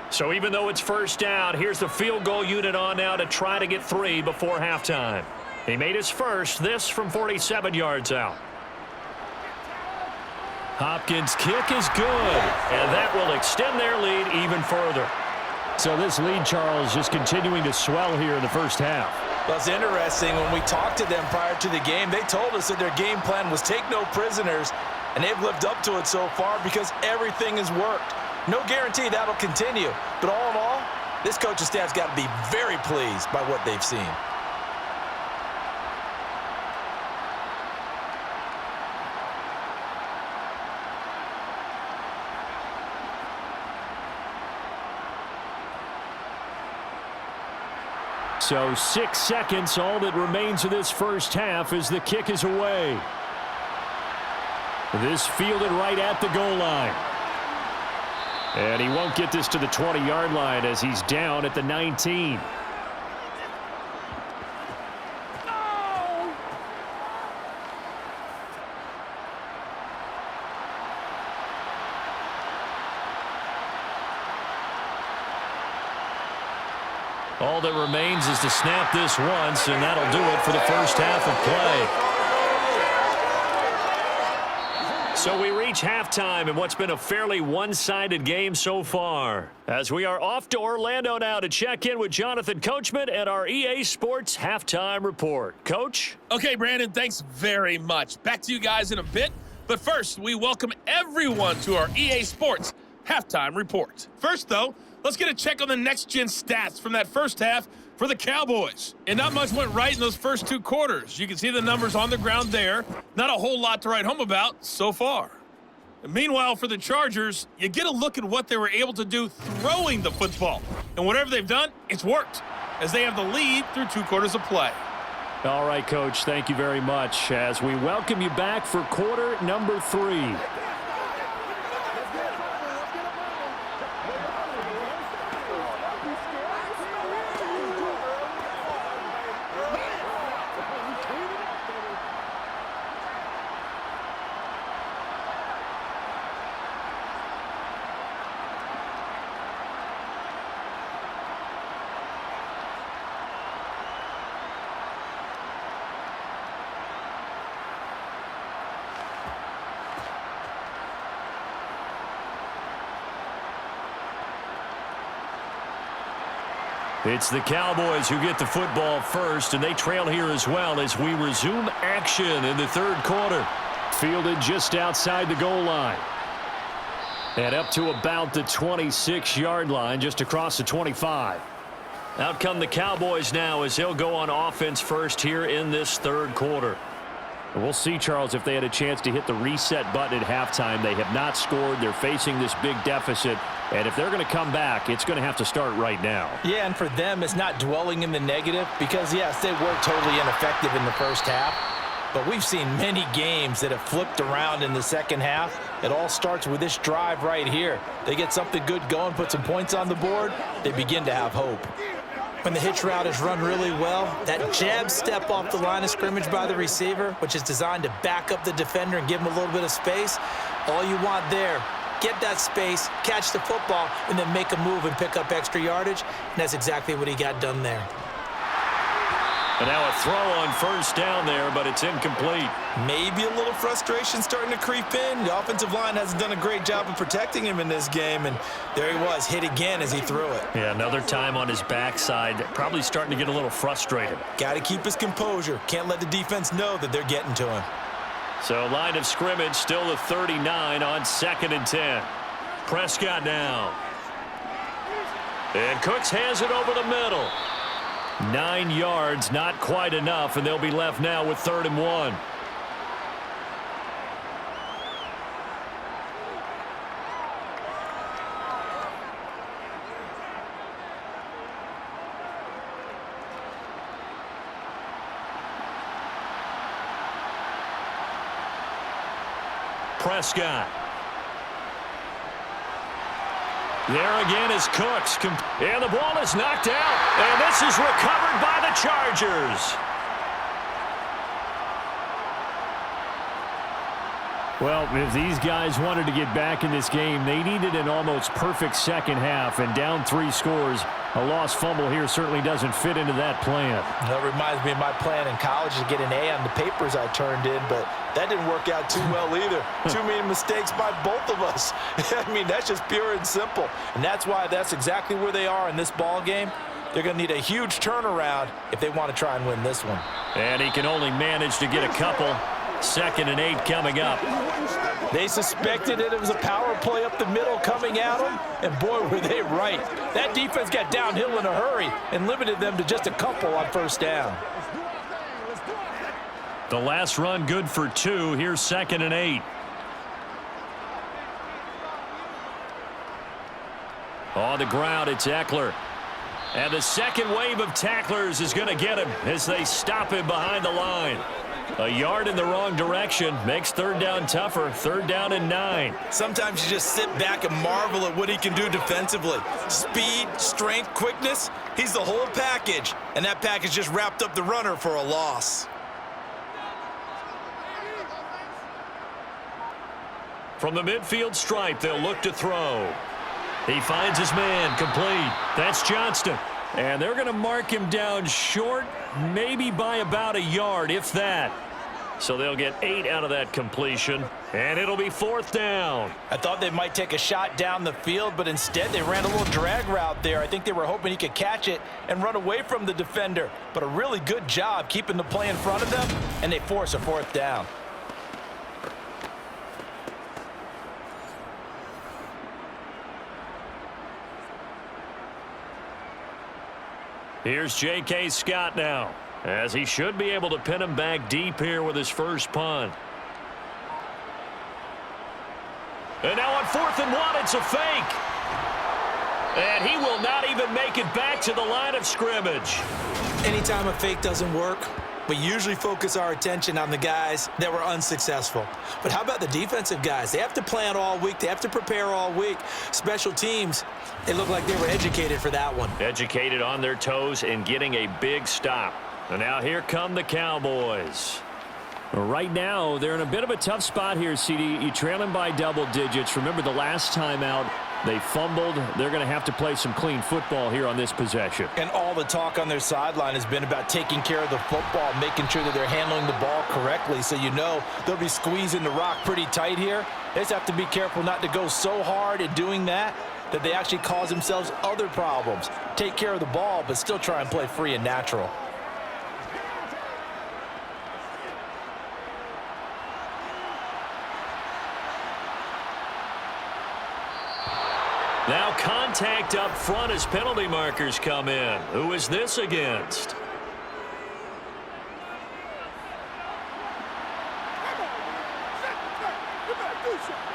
[SPEAKER 4] So even though it's 1st down, here's the field goal unit on now to try to get 3 before halftime. He made his first, this from 47 yards out. Hopkins' kick is good, and that will extend their lead even further.
[SPEAKER 2] So this lead, Charles, just continuing to swell here in the 1st half.
[SPEAKER 3] Well, it's interesting. When we talked to them prior to the game, they told us that their game plan was take no prisoners, and they've lived up to it so far because everything has worked. No guarantee that'll continue. But all in all, this coaching staff's got to be very pleased by what they've seen.
[SPEAKER 2] So 6 seconds, all that remains of this 1st half as the kick is away. This fielded right at the goal line. And he won't get this to the 20-yard line as he's down at the 19.
[SPEAKER 4] All that remains is to snap this once, and that'll do it for the first half of play. So we reach halftime in what's been a fairly one-sided game so far. As we are off to Orlando now to check in with Jonathan Coachman and our EA Sports Halftime Report. Coach?
[SPEAKER 6] Okay, Brandon, thanks very much. Back to you guys in a bit. But first, we welcome everyone to our EA Sports Halftime Report. First, though, let's get a check on the next-gen stats from that first half for the Cowboys. And not much went right in those first 2 quarters. You can see the numbers on the ground there. Not a whole lot to write home about so far. And meanwhile, for the Chargers, you get a look at what they were able to do throwing the football. And whatever they've done, it's worked, as they have the lead through 2 quarters of play.
[SPEAKER 2] All right, Coach, thank you very much as we welcome you back for quarter number 3.
[SPEAKER 4] It's the Cowboys who get the football first, and they trail here as well as we resume action in the 3rd quarter.
[SPEAKER 2] Fielded just outside the goal line. And up to about the 26-yard line, just across the 25.
[SPEAKER 4] Out come the Cowboys now as they'll go on offense first here in this 3rd quarter.
[SPEAKER 2] We'll see, Charles, if they had a chance to hit the reset button at halftime. They have not scored. They're facing this big deficit. And if they're going to come back, it's going to have to start right now.
[SPEAKER 3] Yeah, and for them, it's not dwelling in the negative because, yes, they were totally ineffective in the first half. But we've seen many games that have flipped around in the second half. It all starts with this drive right here. They get something good going, put some points on the board, they begin to have hope. When the hitch route is run really well, that jab step off the line of scrimmage by the receiver, which is designed to back up the defender and give him a little bit of space, all you want there, get that space, catch the football, and then make a move and pick up extra yardage, and that's exactly what he got done there.
[SPEAKER 4] And now a throw on first down there, but it's incomplete.
[SPEAKER 7] Maybe a little frustration starting to creep in. The offensive line hasn't done a great job of protecting him in this game, and there he was, hit again as he threw it.
[SPEAKER 4] Yeah, another time on his backside, probably starting to get a little frustrated.
[SPEAKER 7] Got to keep his composure. Can't let the defense know that they're getting to him.
[SPEAKER 4] So line of scrimmage still the 39 on 2nd and 10. Prescott now. And Cooks has it over the middle. 9 yards, not quite enough, and they'll be left now with 3rd and 1. Prescott. There again is Cooks. And the ball is knocked out. And this is recovered by the Chargers.
[SPEAKER 2] Well, if these guys wanted to get back in this game, they needed an almost perfect second half, and down 3 scores. A lost fumble here certainly doesn't fit into that plan.
[SPEAKER 3] That reminds me of my plan in college to get an A on the papers I turned in, but that didn't work out too well either. Too many mistakes by both of us. I mean, that's just pure and simple. And that's why that's exactly where they are in this ball game. They're going to need a huge turnaround if they want to try and win this one.
[SPEAKER 4] And he can only manage to get a couple. 2nd and 8 coming up.
[SPEAKER 3] They suspected that it was a power play up the middle coming at them, and boy, were they right. That defense got downhill in a hurry and limited them to just a couple on first down.
[SPEAKER 4] The last run good for 2. Here's 2nd and 8. On the ground, it's Eckler. And the second wave of tacklers is going to get him as they stop him behind the line. A yard in the wrong direction makes 3rd down tougher. 3rd down and 9.
[SPEAKER 7] Sometimes you just sit back and marvel at what he can do defensively. Speed, strength, quickness, he's the whole package. And that package just wrapped up the runner for a loss.
[SPEAKER 4] From the midfield stripe, they'll look to throw. He finds his man, complete. That's Johnston.
[SPEAKER 2] And they're going to mark him down short, maybe by about a yard, if that. So they'll get 8 out of that completion, and it'll be 4th down.
[SPEAKER 3] I thought they might take a shot down the field, but instead they ran a little drag route there. I think they were hoping he could catch it and run away from the defender. But a really good job keeping the play in front of them, and they force a 4th down.
[SPEAKER 4] Here's J.K. Scott now, as he should be able to pin him back deep here with his first punt. And now on 4th and 1, it's a fake. And he will not even make it back to the line of scrimmage.
[SPEAKER 7] Anytime a fake doesn't work, we usually focus our attention on the guys that were unsuccessful. But how about the defensive guys? They have to plan all week. They have to prepare all week. Special teams, they look like they were educated for that one.
[SPEAKER 4] Educated on their toes and getting a big stop. And now here come the Cowboys.
[SPEAKER 2] Right now, they're in a bit of a tough spot here, CD. You trail them by double digits. Remember the last time out, they fumbled. They're going to have to play some clean football here on this possession.
[SPEAKER 3] And all the talk on their sideline has been about taking care of the football, making sure that they're handling the ball correctly. So you know they'll be squeezing the rock pretty tight here. They just have to be careful not to go so hard in doing that they actually cause themselves other problems. Take care of the ball, but still try and play free and natural.
[SPEAKER 4] Now contact up front as penalty markers come in. Who is this against?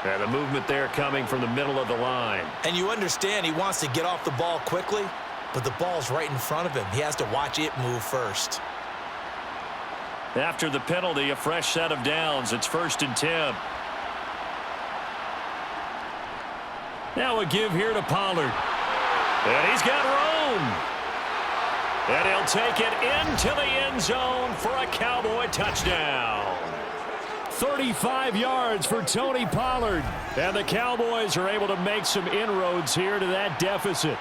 [SPEAKER 4] And the movement there coming from the middle of the line.
[SPEAKER 7] And you understand he wants to get off the ball quickly, but the ball's right in front of him. He has to watch it move first.
[SPEAKER 4] After the penalty, a fresh set of downs. It's 1st and 10. Now a give here to Pollard. And he's got room. And he'll take it into the end zone for a Cowboy touchdown.
[SPEAKER 2] 35 yards for Tony Pollard. And the Cowboys are able to make some inroads here to that deficit.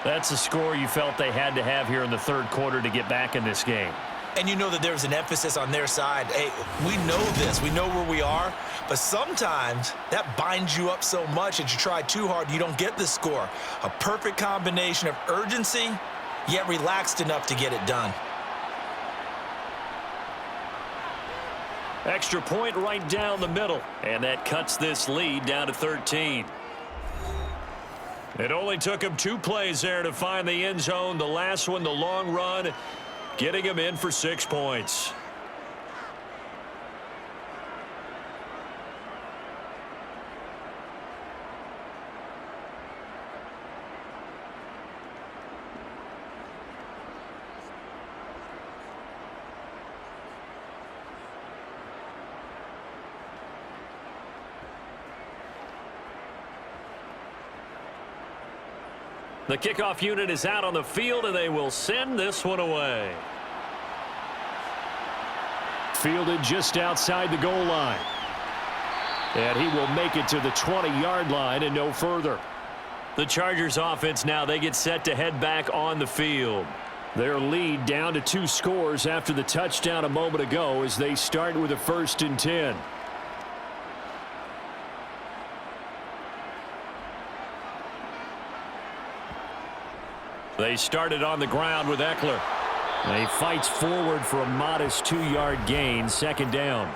[SPEAKER 4] That's a score you felt they had to have here in the 3rd quarter to get back in this game.
[SPEAKER 7] And you know that there's an emphasis on their side. Hey, we know this. We know where we are. But sometimes that binds you up so much that you try too hard, you don't get the score. A perfect combination of urgency, yet relaxed enough to get it done.
[SPEAKER 4] Extra point right down the middle. And that cuts this lead down to 13. It only took him 2 plays there to find the end zone. The last one, the long run, getting him in for 6 points. The kickoff unit is out on the field, and they will send this one away.
[SPEAKER 2] Fielded just outside the goal line. And he will make it to the 20-yard line and no further.
[SPEAKER 4] The Chargers offense now, they get set to head back on the field.
[SPEAKER 2] Their lead down to 2 scores after the touchdown a moment ago as they start with a 1st and 10.
[SPEAKER 4] They started on the ground with Eckler.
[SPEAKER 2] He fights forward for a modest 2-yard gain, 2nd down.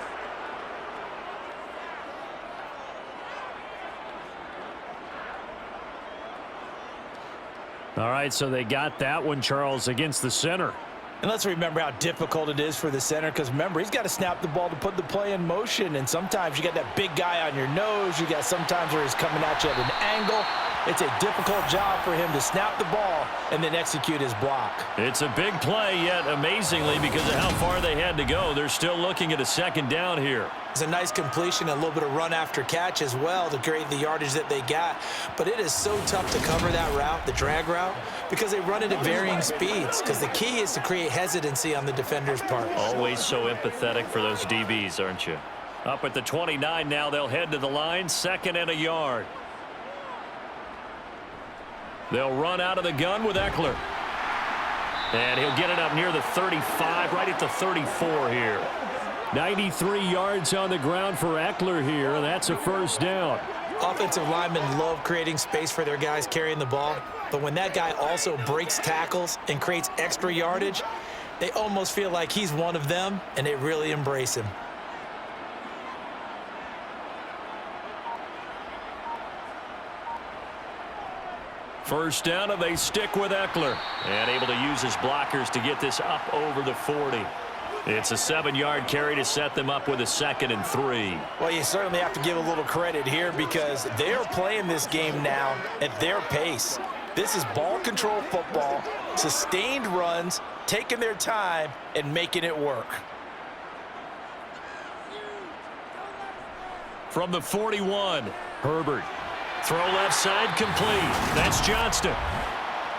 [SPEAKER 2] All right, so they got that one, Charles, against the center.
[SPEAKER 3] And let's remember how difficult it is for the center, because remember, he's got to snap the ball to put the play in motion, and sometimes you got that big guy on your nose. You got sometimes where he's coming at you at an angle. It's a difficult job for him to snap the ball and then execute his block.
[SPEAKER 4] It's a big play, yet amazingly, because of how far they had to go, they're still looking at a 2nd down here.
[SPEAKER 7] It's a nice completion, a little bit of run after catch as well to create the yardage that they got. But it is so tough to cover that route, the drag route, because they run it at varying speeds. Because the key is to create hesitancy on the defender's part.
[SPEAKER 4] Always so empathetic for those DBs, aren't you? Up at the 29 now, they'll head to the line, 2nd and a yard. They'll run out of the gun with Eckler.
[SPEAKER 2] And he'll get it up near the 35, right at the 34 here. 93 yards on the ground for Eckler here, and that's a first down.
[SPEAKER 7] Offensive linemen love creating space for their guys carrying the ball, but when that guy also breaks tackles and creates extra yardage, they almost feel like he's one of them, and they really embrace him.
[SPEAKER 2] First down, and they stick with Eckler. And able to use his blockers to get this up over the 40. It's a 7-yard carry to set them up with a 2nd and 3.
[SPEAKER 3] Well, you certainly have to give a little credit here because they're playing this game now at their pace. This is ball control football, sustained runs, taking their time and making it work.
[SPEAKER 2] From the 41, Herbert. Throw left side complete. That's Johnston.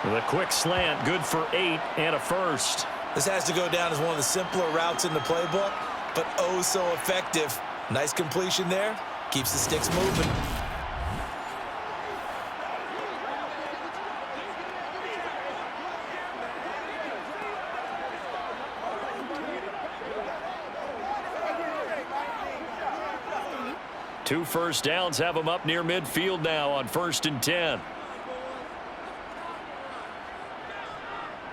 [SPEAKER 2] With a quick slant, good for 8 and a first.
[SPEAKER 7] This has to go down as one of the simpler routes in the playbook, but oh so effective. Nice completion there. Keeps the sticks moving.
[SPEAKER 2] Two first downs have them up near midfield now on 1st and 10.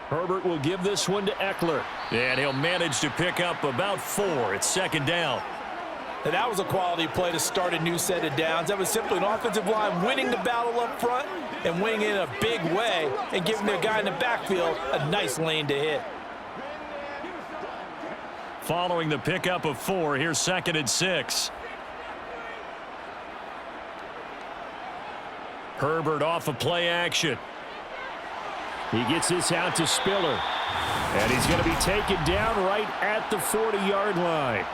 [SPEAKER 2] Herbert will give this one to Eckler. And he'll manage to pick up about 4. It's 2nd down.
[SPEAKER 3] And that was a quality play to start a new set of downs. That was simply an offensive line winning the battle up front and winning it in a big way and giving their guy in the backfield a nice lane to hit.
[SPEAKER 2] Following the pickup of 4, here's 2nd and 6. Herbert off of play action. He gets this out to Spiller. And he's going to be taken down right at the 40-yard line.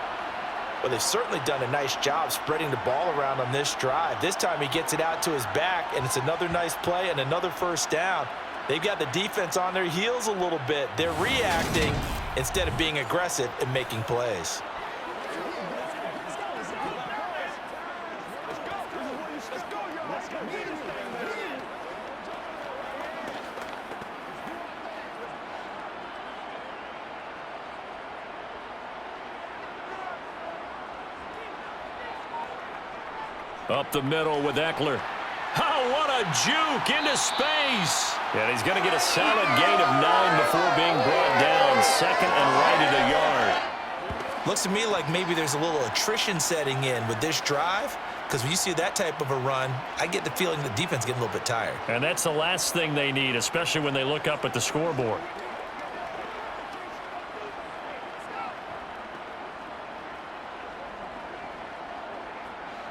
[SPEAKER 3] Well, they've certainly done a nice job spreading the ball around on this drive. This time he gets it out to his back, and it's another nice play and another first down. They've got the defense on their heels a little bit. They're reacting instead of being aggressive and making plays.
[SPEAKER 2] Up the middle with Eckler. Oh, what a juke into space. And he's going to get a solid gain of 9 before being brought down. 2nd and right at a yard.
[SPEAKER 7] Looks to me like maybe there's a little attrition setting in with this drive, because when you see that type of a run, I get the feeling the defense is getting a little bit tired.
[SPEAKER 2] And that's the last thing they need, especially when they look up at the scoreboard.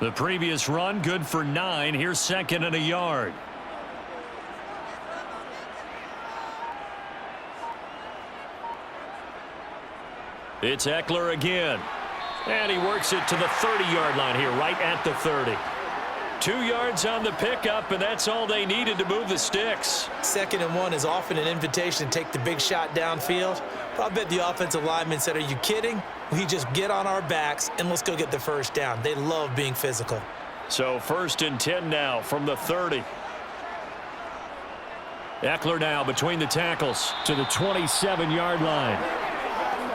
[SPEAKER 2] The previous run, good for 9. Here's 2nd and a yard. It's Eckler again. And he works it to the 30-yard line here, right at the 30. 2 yards on the pickup, and that's all they needed to move the sticks.
[SPEAKER 7] 2nd and 1 is often an invitation to take the big shot downfield. But I bet the offensive lineman said, are you kidding? We just get on our backs and let's go get the first down. They love being physical.
[SPEAKER 2] So 1st and 10 now from the 30. Eckler now between the tackles to the 27-yard line.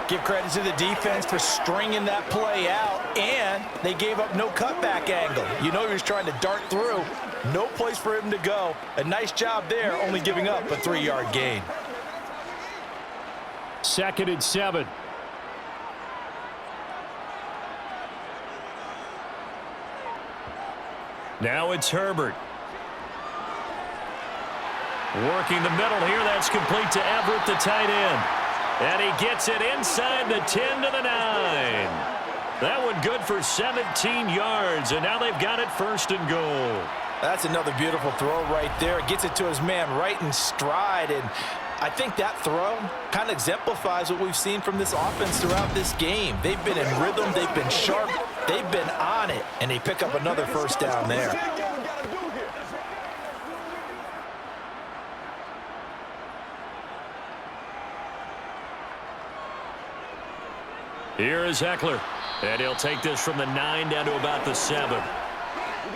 [SPEAKER 3] Give credit to the defense for stringing that play out, and they gave up no cutback angle. You know he was trying to dart through. No place for him to go. A nice job there, only giving up a 3-yard gain.
[SPEAKER 2] 2nd and 7. Now it's Herbert. Working the middle here. That's complete to Everett, the tight end. And he gets it inside the 10 to the 9. That one good for 17 yards, and now they've got it 1st and goal.
[SPEAKER 3] That's another beautiful throw right there. Gets it to his man right in stride, and I think that throw kind of exemplifies what we've seen from this offense throughout this game. They've been in rhythm, they've been sharp, they've been on it, and they pick up another first down there.
[SPEAKER 2] Here is Eckler, and he'll take this from the 9 down to about the 7.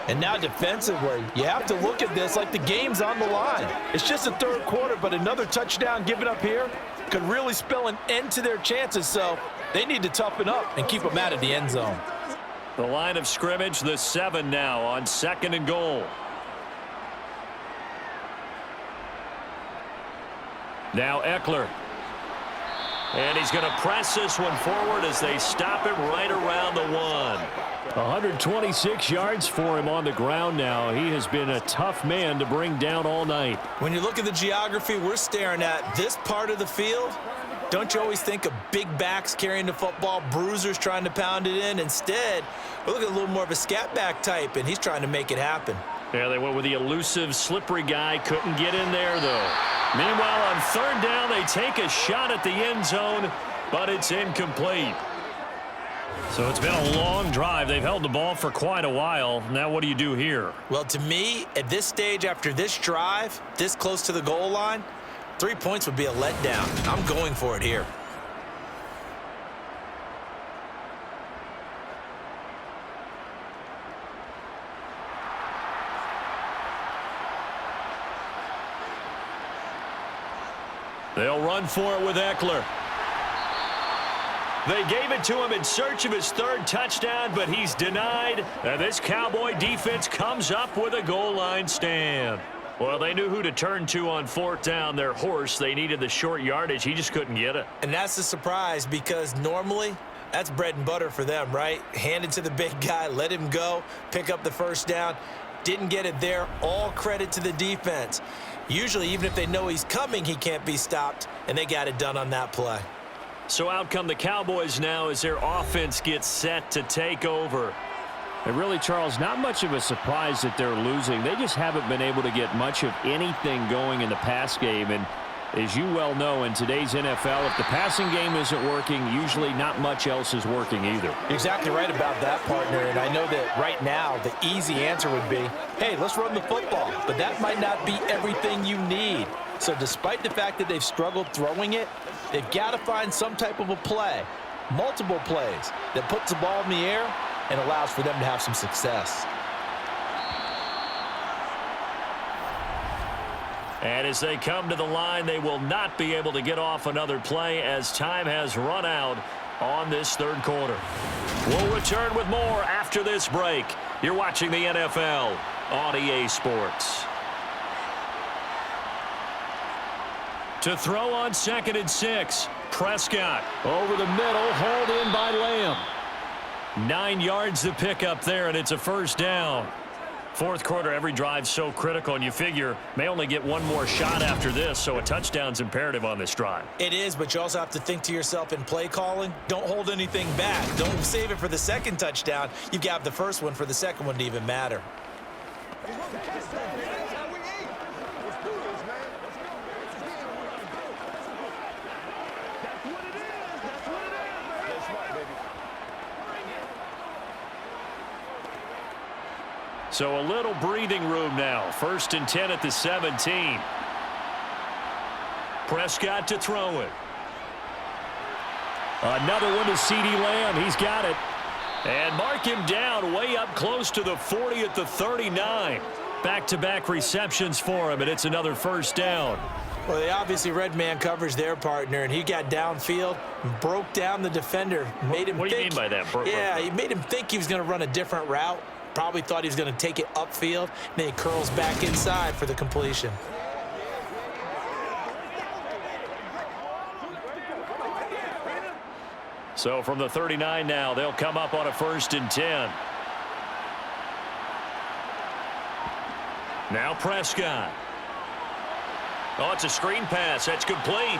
[SPEAKER 3] And now defensively, you have to look at this like the game's on the line. It's just the 3rd quarter, but another touchdown given up here, could really spell an end to their chances, so they need to toughen up and keep them out of the end zone.
[SPEAKER 4] The line of scrimmage, the 7 now on 2nd and goal. Now Eckler. And he's going to press this one forward as they stop him right around the 1.
[SPEAKER 2] 126 yards for him on the ground now. He has been a tough man to bring down all night.
[SPEAKER 7] When you look at the geography we're staring at, this part of the field, don't you always think of big backs carrying the football, bruisers trying to pound it in? Instead, we're looking at a little more of a scat back type, and he's trying to make it happen.
[SPEAKER 4] Yeah, they went with the elusive, slippery guy. Couldn't get in there, though. Meanwhile, on 3rd down, they take a shot at the end zone, but it's incomplete. So it's been a long drive. They've held the ball for quite a while. Now what do you do here?
[SPEAKER 7] Well, to me, at this stage, after this drive, this close to the goal line, 3 points would be a letdown. I'm going for it here.
[SPEAKER 4] They'll run for it with Eckler. They gave it to him in search of his 3rd touchdown, but he's denied. And this Cowboy defense comes up with a goal line stand. Well, they knew who to turn to on 4th down. Their horse, they needed the short yardage. He just couldn't get it.
[SPEAKER 7] And that's a surprise because normally that's bread and butter for them, right? Hand it to the big guy, let him go, pick up the 1st down. Didn't get it there. All credit to the defense. Usually, even if they know he's coming, he can't be stopped, and they got it done on that play.
[SPEAKER 4] So out come the Cowboys now as their offense gets set to take over.
[SPEAKER 2] And really, Charles, not much of a surprise that they're losing. They just haven't been able to get much of anything going in the pass game. And as you well know, in today's NFL, if the passing game isn't working, usually not much else is working either.
[SPEAKER 3] Exactly right about that, partner. And I know that right now the easy answer would be, hey, let's run the football. But that might not be everything you need. So despite the fact that they've struggled throwing it, they've got to find some type of a play, multiple plays, that puts the ball in the air and allows for them to have some success.
[SPEAKER 4] And as they come to the line, they will not be able to get off another play as time has run out on this 3rd quarter. We'll return with more after this break. You're watching the NFL on EA Sports. To throw on 2nd and 6, Prescott.
[SPEAKER 2] Over the middle, hauled in by Lamb.
[SPEAKER 4] 9 yards to pick up there, and it's a 1st down. 4th quarter, every drive so critical, and you figure may only get one more shot after this, so a touchdown's imperative on this drive.
[SPEAKER 7] It is, but you also have to think to yourself in play calling, don't hold anything back. Don't save it for the 2nd touchdown. You've got the 1st one for the 2nd one to even matter.
[SPEAKER 4] So a little breathing room now. 1st and 10 at the 17. Prescott to throw it.
[SPEAKER 2] Another one to CeeDee Lamb. He's got it.
[SPEAKER 4] And mark him down way up close to the 40 at the 39. Back-to-back receptions for him, and it's another 1st down.
[SPEAKER 7] Well, they obviously read man coverage their partner, and he got downfield, broke down the defender, made him
[SPEAKER 4] What do you mean by that?
[SPEAKER 7] Yeah, he made him think he was going to run a different route. Probably thought he was going to take it upfield. Then he curls back inside for the completion.
[SPEAKER 4] So from the 39 now, they'll come up on a 1st and 10. Now Prescott. Oh, it's a screen pass. That's complete.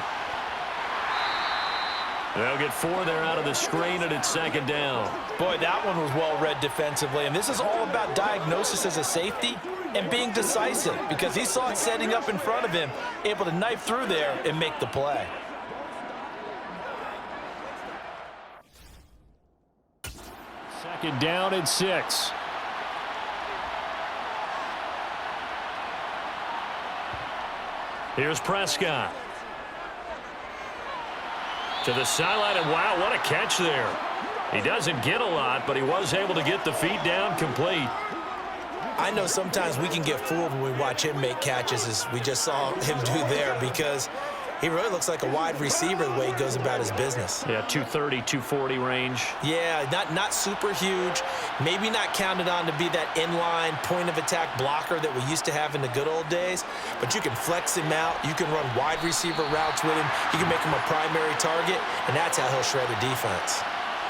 [SPEAKER 4] They'll get 4 there out of the screen, and it's 2nd down.
[SPEAKER 3] Boy, that one was well read defensively. And this is all about diagnosis as a safety and being decisive, because he saw it setting up in front of him, able to knife through there and make the play.
[SPEAKER 2] Second down and 6.
[SPEAKER 4] Here's Prescott. To the sideline, and wow, what a catch there. He doesn't get a lot, but he was able to get the feet down complete.
[SPEAKER 7] I know sometimes we can get fooled when we watch him make catches, as we just saw him do there, because He really looks like a wide receiver the way he goes about his business.
[SPEAKER 4] Yeah, 230, 240 range.
[SPEAKER 7] Yeah, not super huge. Maybe not counted on to be that inline point-of-attack blocker that we used to have in the good old days, but you can flex him out. You can run wide receiver routes with him. You can make him a primary target, and that's how he'll shred a defense.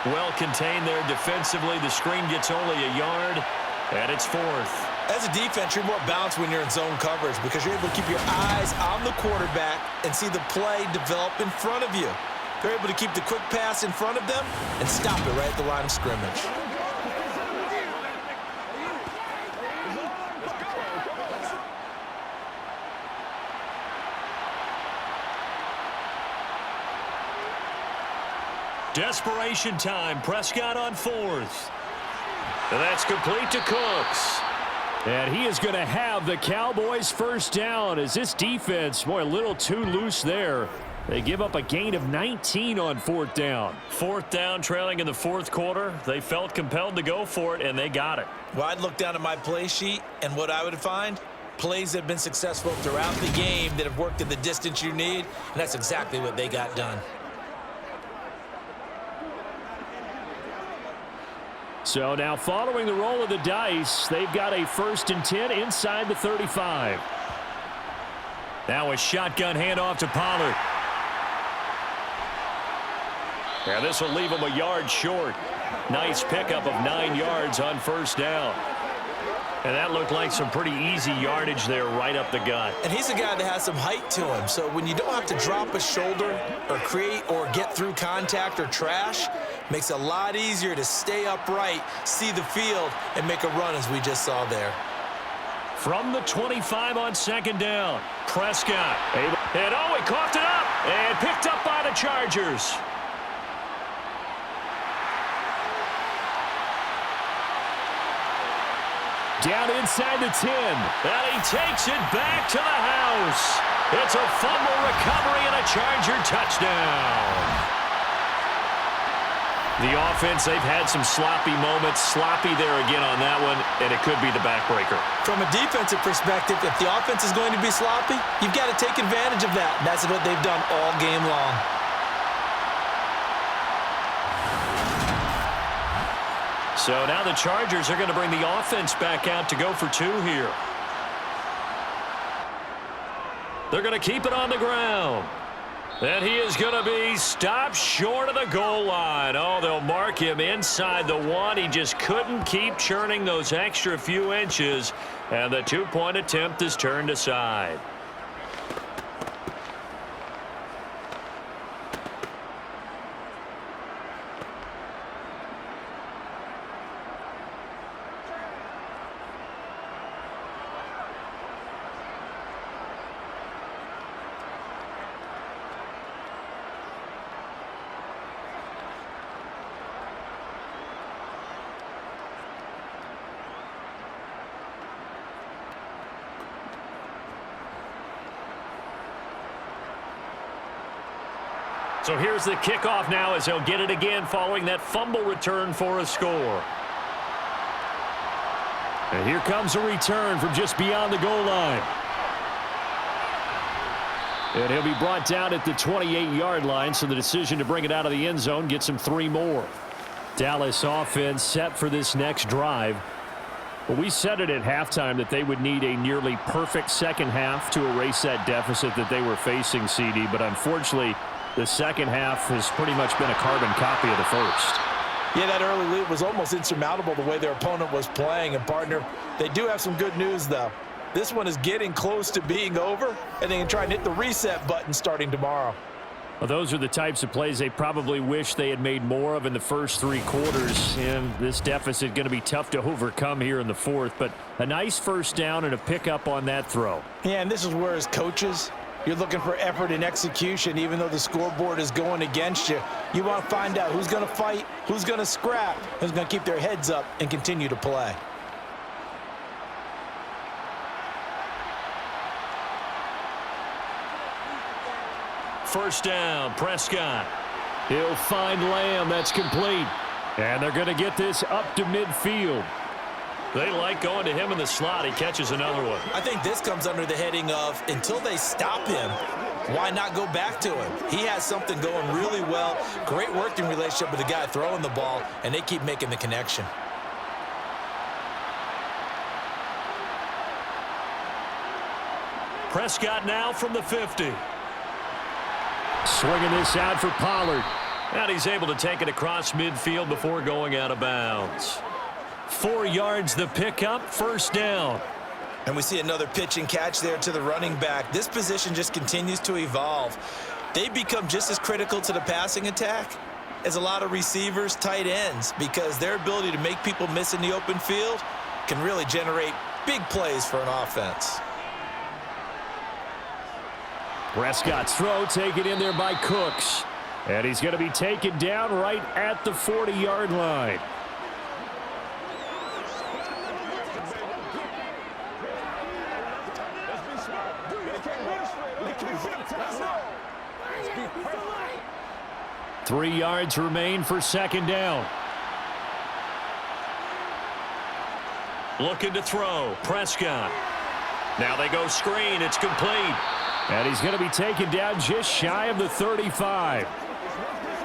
[SPEAKER 4] Well contained there defensively. The screen gets only a yard, and it's 4th.
[SPEAKER 7] As a defense, you're more balanced when you're in zone coverage because you're able to keep your eyes on the quarterback and see the play develop in front of you. They're able to keep the quick pass in front of them and stop it right at the line of scrimmage.
[SPEAKER 4] Desperation time. Prescott on 4th. And that's complete to Cooks.
[SPEAKER 2] And he is going to have the Cowboys first down as this defense, boy, a little too loose there. They give up a gain of 19 on 4th down.
[SPEAKER 4] 4th down, trailing in the 4th quarter. They felt compelled to go for it, and they got it.
[SPEAKER 7] Well, I'd look down at my play sheet, and what I would find, plays that have been successful throughout the game that have worked at the distance you need, and that's exactly what they got done.
[SPEAKER 2] So now following the roll of the dice, they've got a 1st and 10 inside the 35.
[SPEAKER 4] Now a shotgun handoff to Pollard. Yeah, this will leave him a yard short. Nice pickup of 9 yards on 1st down. And that looked like some pretty easy yardage there right up the gut.
[SPEAKER 7] And he's a guy that has some height to him. So when you don't have to drop a shoulder or create or get through contact or trash, makes it a lot easier to stay upright, see the field, and make a run as we just saw there.
[SPEAKER 4] From the 25 on 2nd down, Prescott. And oh, he coughed it up and picked up by the Chargers.
[SPEAKER 2] Down inside the 10.
[SPEAKER 4] And he takes it back to the house. It's a fumble recovery and a Charger touchdown. The offense, they've had some sloppy moments. Sloppy there again on that one, and it could be the backbreaker.
[SPEAKER 7] From a defensive perspective, if the offense is going to be sloppy, you've got to take advantage of that. And that's what they've done all game long.
[SPEAKER 4] So now the Chargers are going to bring the offense back out to go for 2 here. They're going to keep it on the ground. And he is going to be stopped short of the goal line. Oh, they'll mark him inside the 1. He just couldn't keep churning those extra few inches. And the 2-point attempt is turned aside. So here's the kickoff now as he'll get it again following that fumble return for a score.
[SPEAKER 2] And here comes a return from just beyond the goal line. And he'll be brought down at the 28-yard line, so the decision to bring it out of the end zone gets him 3 more. Dallas offense set for this next drive. Well, we said it at halftime that they would need a nearly perfect second half to erase that deficit that they were facing, CD, but unfortunately, the second half has pretty much been a carbon copy of the first.
[SPEAKER 3] Yeah, that early lead was almost insurmountable the way their opponent was playing. And, partner, they do have some good news, though. This one is getting close to being over, and they can try and hit the reset button starting tomorrow.
[SPEAKER 2] Well, those are the types of plays they probably wish they had made more of in the first 3 quarters. And this deficit going to be tough to overcome here in the 4th. But a nice first down and a pickup on that throw.
[SPEAKER 3] Yeah, and this is where, as coaches, you're looking for effort and execution. Even though the scoreboard is going against you, you want to find out who's going to fight, who's going to scrap, who's going to keep their heads up and continue to play.
[SPEAKER 4] First down, Prescott.
[SPEAKER 2] He'll find Lamb. That's complete. And they're going to get this up to midfield.
[SPEAKER 4] They like going to him in the slot. He catches another one.
[SPEAKER 7] I think this comes under the heading of until they stop him, why not go back to him? He has something going really well. Great working relationship with the guy throwing the ball, and they keep making the connection.
[SPEAKER 4] Prescott now from the 50.
[SPEAKER 2] Swinging this out for Pollard.
[SPEAKER 4] And he's able to take it across midfield before going out of bounds. 4 yards the pickup, first down.
[SPEAKER 7] And we see another pitch and catch there to the running back. This position just continues to evolve. They become just as critical to the passing attack as a lot of receivers, tight ends, because their ability to make people miss in the open field can really generate big plays for an offense.
[SPEAKER 2] Prescott's throw taken in there by Cooks. And he's going to be taken down right at the 40-yard line. Three yards remain for second down.
[SPEAKER 4] Looking to throw. Prescott. Now they go screen. It's complete.
[SPEAKER 2] And he's going to be taken down just shy of the 35.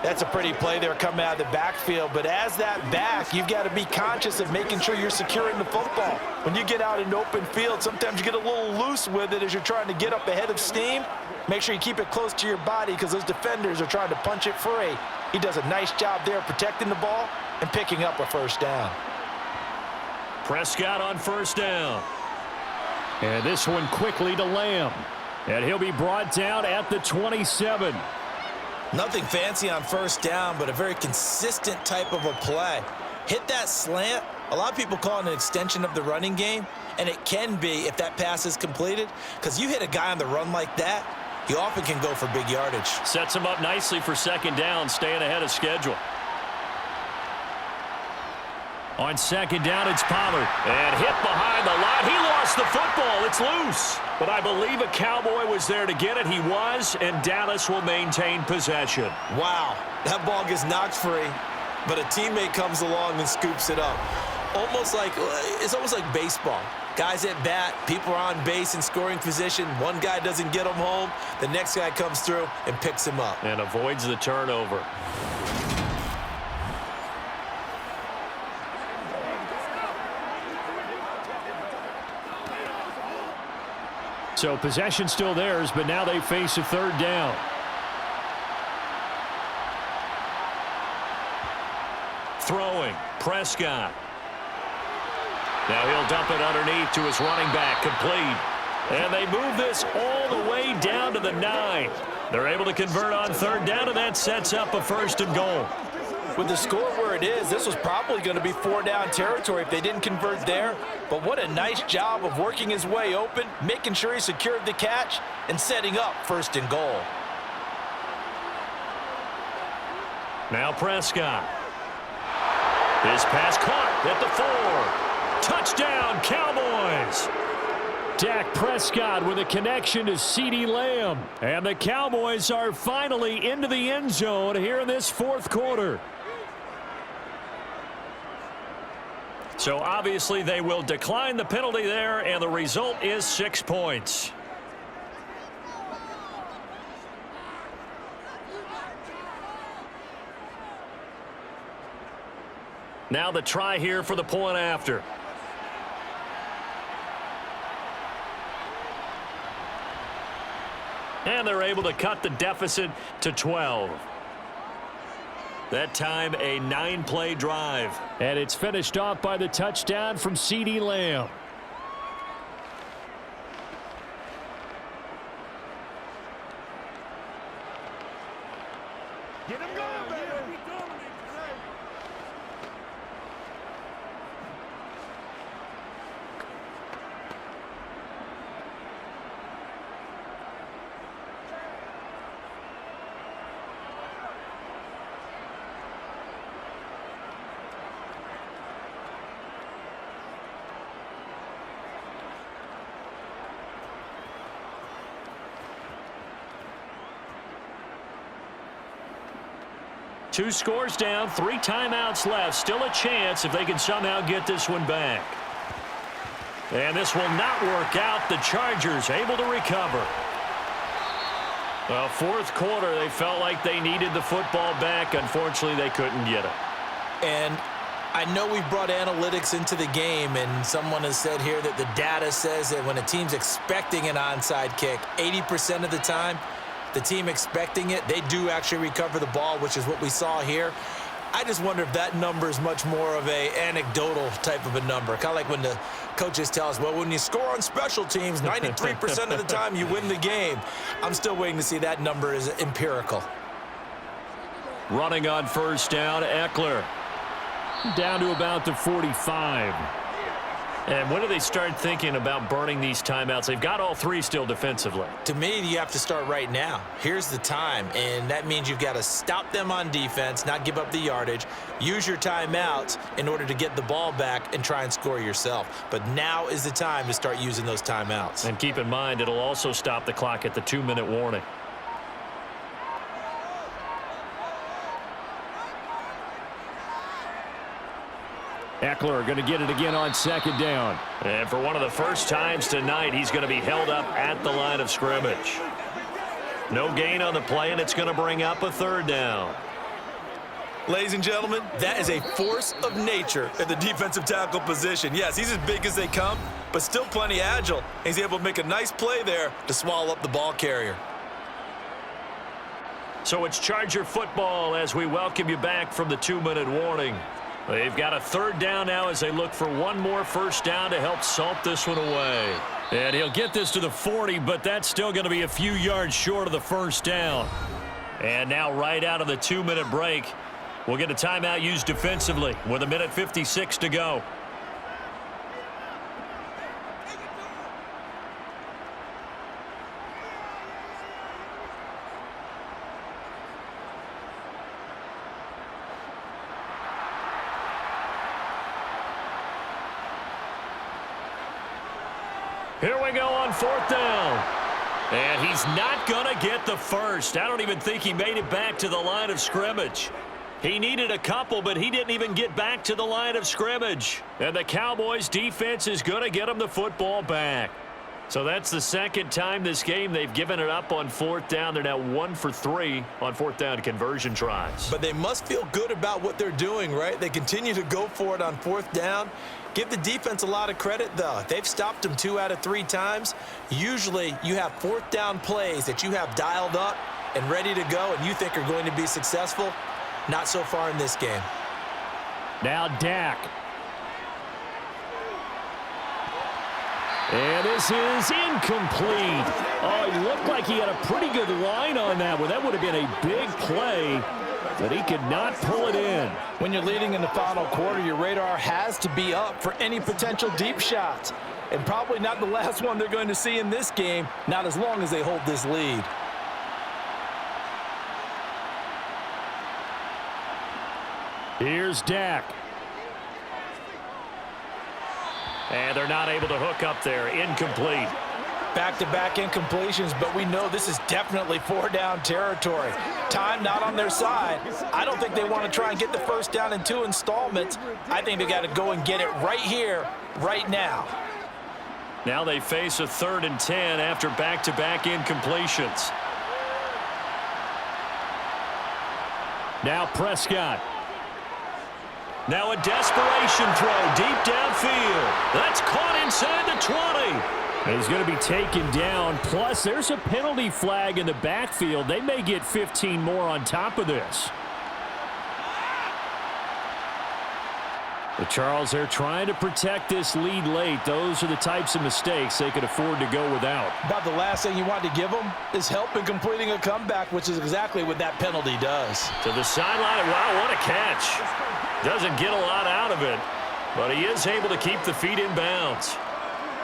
[SPEAKER 3] That's a pretty play there coming out of the backfield, but as that back, you've got to be conscious of making sure you're securing the football. When you get out in open field, sometimes you get a little loose with it as you're trying to get up ahead of steam. Make sure you keep it close to your body because those defenders are trying to punch it free. He does a nice job there protecting the ball and picking up a first down.
[SPEAKER 4] Prescott on first down.
[SPEAKER 2] And this one quickly to Lamb. And he'll be brought down at the 27.
[SPEAKER 7] Nothing fancy on first down, but a very consistent type of a play. Hit that slant. A lot of people call it an extension of the running game, and it can be if that pass is completed, because you hit a guy on the run like that, he often can go for big yardage.
[SPEAKER 4] Sets him up nicely for second down, staying ahead of schedule. On second down, it's Pollard. And hit behind the line. He lost the football. It's loose. But I believe a Cowboy was there to get it. He was, and Dallas will maintain possession.
[SPEAKER 7] Wow, that ball gets knocked free, but a teammate comes along and scoops it up. It's almost like baseball. Guys at bat, people are on base in scoring position. One guy doesn't get him home. The next guy comes through and picks him up.
[SPEAKER 4] And avoids the turnover.
[SPEAKER 2] So possession still theirs, but now they face a third down.
[SPEAKER 4] Throwing. Prescott. Now he'll dump it underneath to his running back. Complete. And they move this all the way down to the 9. They're able to convert on third down, and that sets up a first and goal.
[SPEAKER 3] With the score where it is, this was probably going to be 4-down territory if they didn't convert there. But what a nice job of working his way open, making sure he secured the catch, and setting up first and goal.
[SPEAKER 4] Now Prescott. His pass caught at the 4. Touchdown, Cowboys.
[SPEAKER 2] Dak Prescott with a connection to CeeDee Lamb. And the Cowboys are finally into the end zone here in this fourth quarter.
[SPEAKER 4] So obviously they will decline the penalty there, and the result is 6 points. Now the try here for the point after. And they're able to cut the deficit to 12. That time a 9-play drive.
[SPEAKER 2] And it's finished off by the touchdown from CeeDee Lamb.
[SPEAKER 5] Get him going, baby.
[SPEAKER 4] Two scores down, 3 timeouts left. Still a chance if they can somehow get this one back. And this will not work out. The Chargers able to recover. Well, fourth quarter, they felt like they needed the football back. Unfortunately, they couldn't get it.
[SPEAKER 7] And I know we've brought analytics into the game, and someone has said here that the data says that when a team's expecting an onside kick, 80% of the time, the team expecting it, they do actually recover the ball, which is what we saw here. I just wonder if that number is much more of a anecdotal type of a number. Kind of like when the coaches tell us, well, when you score on special teams, 93% of the time you win the game. I'm still waiting to see that number is empirical.
[SPEAKER 4] Running on first down, Eckler. Down to about the 45. And when do they start thinking about burning these timeouts? They've got all three still defensively.
[SPEAKER 7] To me, you have to start right now. Here's the time, and that means you've got to stop them on defense, not give up the yardage, use your timeouts in order to get the ball back and try and score yourself. But now is the time to start using those timeouts.
[SPEAKER 4] And keep in mind, it'll also stop the clock at the 2-minute warning.
[SPEAKER 2] Eckler going to get it again on second down.
[SPEAKER 4] And for one of the first times tonight, he's going to be held up at the line of scrimmage. No gain on the play, and it's going to bring up a third down.
[SPEAKER 7] Ladies and gentlemen, that is a force of nature at the defensive tackle position. Yes, he's as big as they come, but still plenty agile. He's able to make a nice play there to swallow up the ball carrier.
[SPEAKER 4] So it's Charger football as we welcome you back from the 2-minute warning. They've got a third down now as they look for one more first down to help salt this one away. And he'll get this to the 40, but that's still going to be a few yards short of the first down. And now right out of the 2-minute break, we'll get a timeout used defensively with 1:56 to go. Here we go on fourth down. And he's not going to get the first. I don't even think he made it back to the line of scrimmage. He needed a couple, but he didn't even get back to the line of scrimmage. And the Cowboys defense is going to get him the football back. So that's the second time this game they've given it up on fourth down. They're now 1 for 3 on fourth down conversion tries.
[SPEAKER 7] But they must feel good about what they're doing, right? They continue to go for it on fourth down. Give the defense a lot of credit, though. They've stopped them 2 out of 3 times. Usually you have fourth down plays that you have dialed up and ready to go and you think are going to be successful. Not so far in this game.
[SPEAKER 2] Now Dak. And this is incomplete. Oh, he looked like he had a pretty good line on that one. That would have been a big play, but he could not pull it in.
[SPEAKER 3] When you're leading in the final quarter, your radar has to be up for any potential deep shots. And probably not the last one they're going to see in this game, not as long as they hold this lead.
[SPEAKER 2] Here's Dak.
[SPEAKER 4] And they're not able to hook up there. Incomplete.
[SPEAKER 3] Back-to-back incompletions, but we know this is definitely 4-down territory. Time not on their side. I don't think they want to try and get the first down in 2 installments. I think they got to go and get it right here, right now.
[SPEAKER 4] Now they face a 3rd and 10 after back-to-back incompletions.
[SPEAKER 2] Now Prescott.
[SPEAKER 4] Now a desperation throw deep downfield. That's caught inside the 20.
[SPEAKER 2] He's going to be taken down. Plus, there's a penalty flag in the backfield. They may get 15 more on top of this. But Charles, they're trying to protect this lead late. Those are the types of mistakes they could afford to go without.
[SPEAKER 3] About the last thing you want to give them is help in completing a comeback, which is exactly what that penalty does.
[SPEAKER 4] To the sideline. Wow, what a catch. Doesn't get a lot out of it, but he is able to keep the feet in bounds.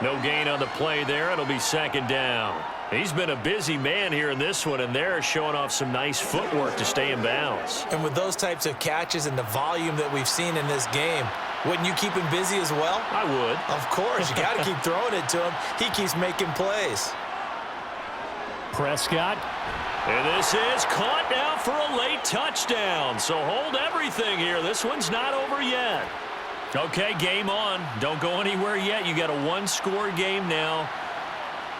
[SPEAKER 4] No gain on the play there. It'll be 2nd down. He's been a busy man here in this one, and they're showing off some nice footwork to stay in bounds.
[SPEAKER 7] And with those types of catches and the volume that we've seen in this game, wouldn't you keep him busy as well?
[SPEAKER 4] I would.
[SPEAKER 7] Of course. You got to keep throwing it to him. He keeps making plays.
[SPEAKER 2] Prescott.
[SPEAKER 4] And this is caught now for a late touchdown. So hold everything here. This one's not over yet. Okay, game on. Don't go anywhere yet. You got a 1-score game now.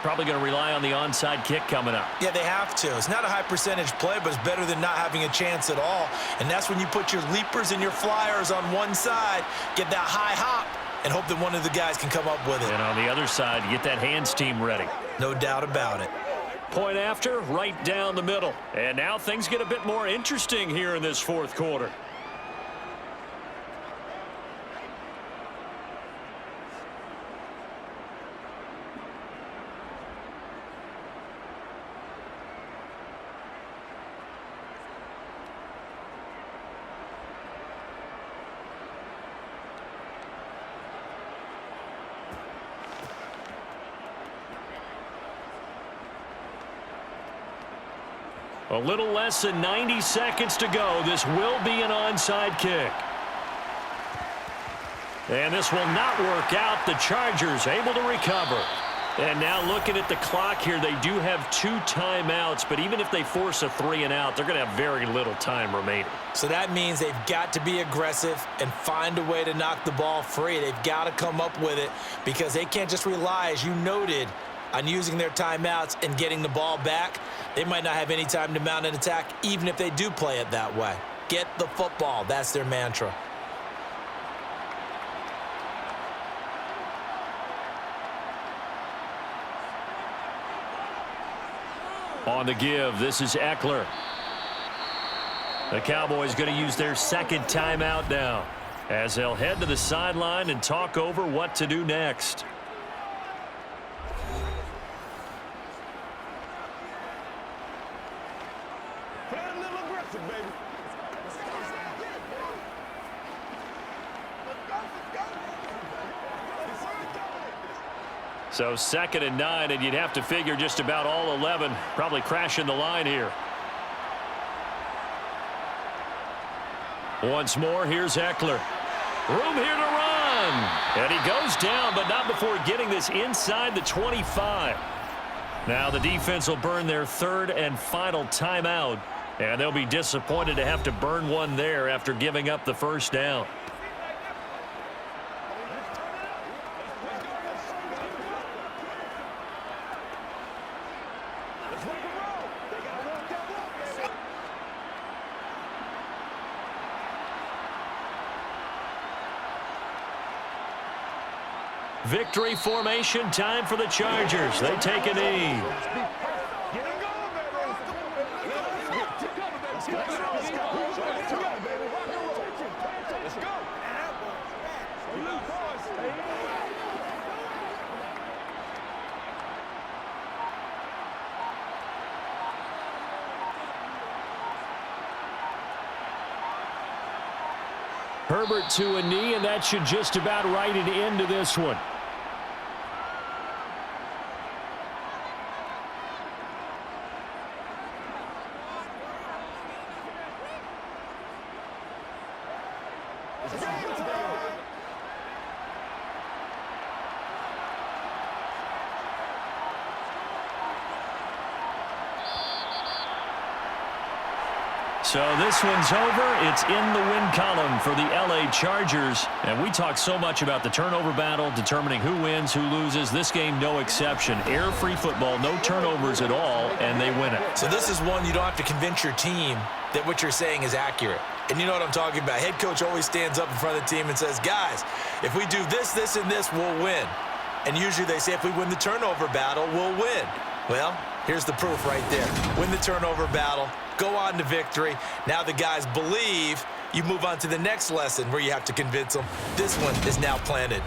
[SPEAKER 4] probably going to rely on the onside kick coming up.
[SPEAKER 7] Yeah, they have to. It's not a high percentage play, but it's better than not having a chance at all. And that's when you put your leapers and your flyers on one side, get that high hop, and hope that one of the guys can come up with it.
[SPEAKER 4] And on the other side, you get that hands team ready.
[SPEAKER 7] No doubt about it.
[SPEAKER 4] Point after, right down the middle. And now things get a bit more interesting here in this fourth quarter. A little less than 90 seconds to go. This will be an onside kick. And this will not work out. The Chargers able to recover. And now looking at the clock here, they do have 2 timeouts, but even if they force a 3-and-out, they're going to have very little time remaining.
[SPEAKER 7] So that means they've got to be aggressive and find a way to knock the ball free. They've got to come up with it because they can't just rely, as you noted, on using their timeouts and getting the ball back. They might not have any time to mount an attack, even if they do play it that way. Get the football. That's their mantra.
[SPEAKER 4] On the give, this is Eckler. The Cowboys going to use their second timeout now as they'll head to the sideline and talk over what to do next. So 2nd and 9, and you'd have to figure just about all 11 probably crashing the line here. Once more, here's Eckler. Room here to run. And he goes down, but not before getting this inside the 25. Now the defense will burn their 3rd and final timeout, and they'll be disappointed to have to burn one there after giving up the first down. Victory formation, time for the Chargers. They take a knee. Herbert to a knee, and that should just about write it into this one. So this one's over. It's in the win column for the LA Chargers. And we talk so much about the turnover battle, determining who wins, who loses. This game, no exception. Air-free football, no turnovers at all, and they win it.
[SPEAKER 7] So this is one you don't have to convince your team that what you're saying is accurate. And you know what I'm talking about. Head coach always stands up in front of the team and says, guys, if we do this, this, and this, we'll win. And usually they say if we win the turnover battle, we'll win. Well, here's the proof right there. Win the turnover battle. Go on to victory. Now the guys believe. You move on to the next lesson where you have to convince them. This one is now planted.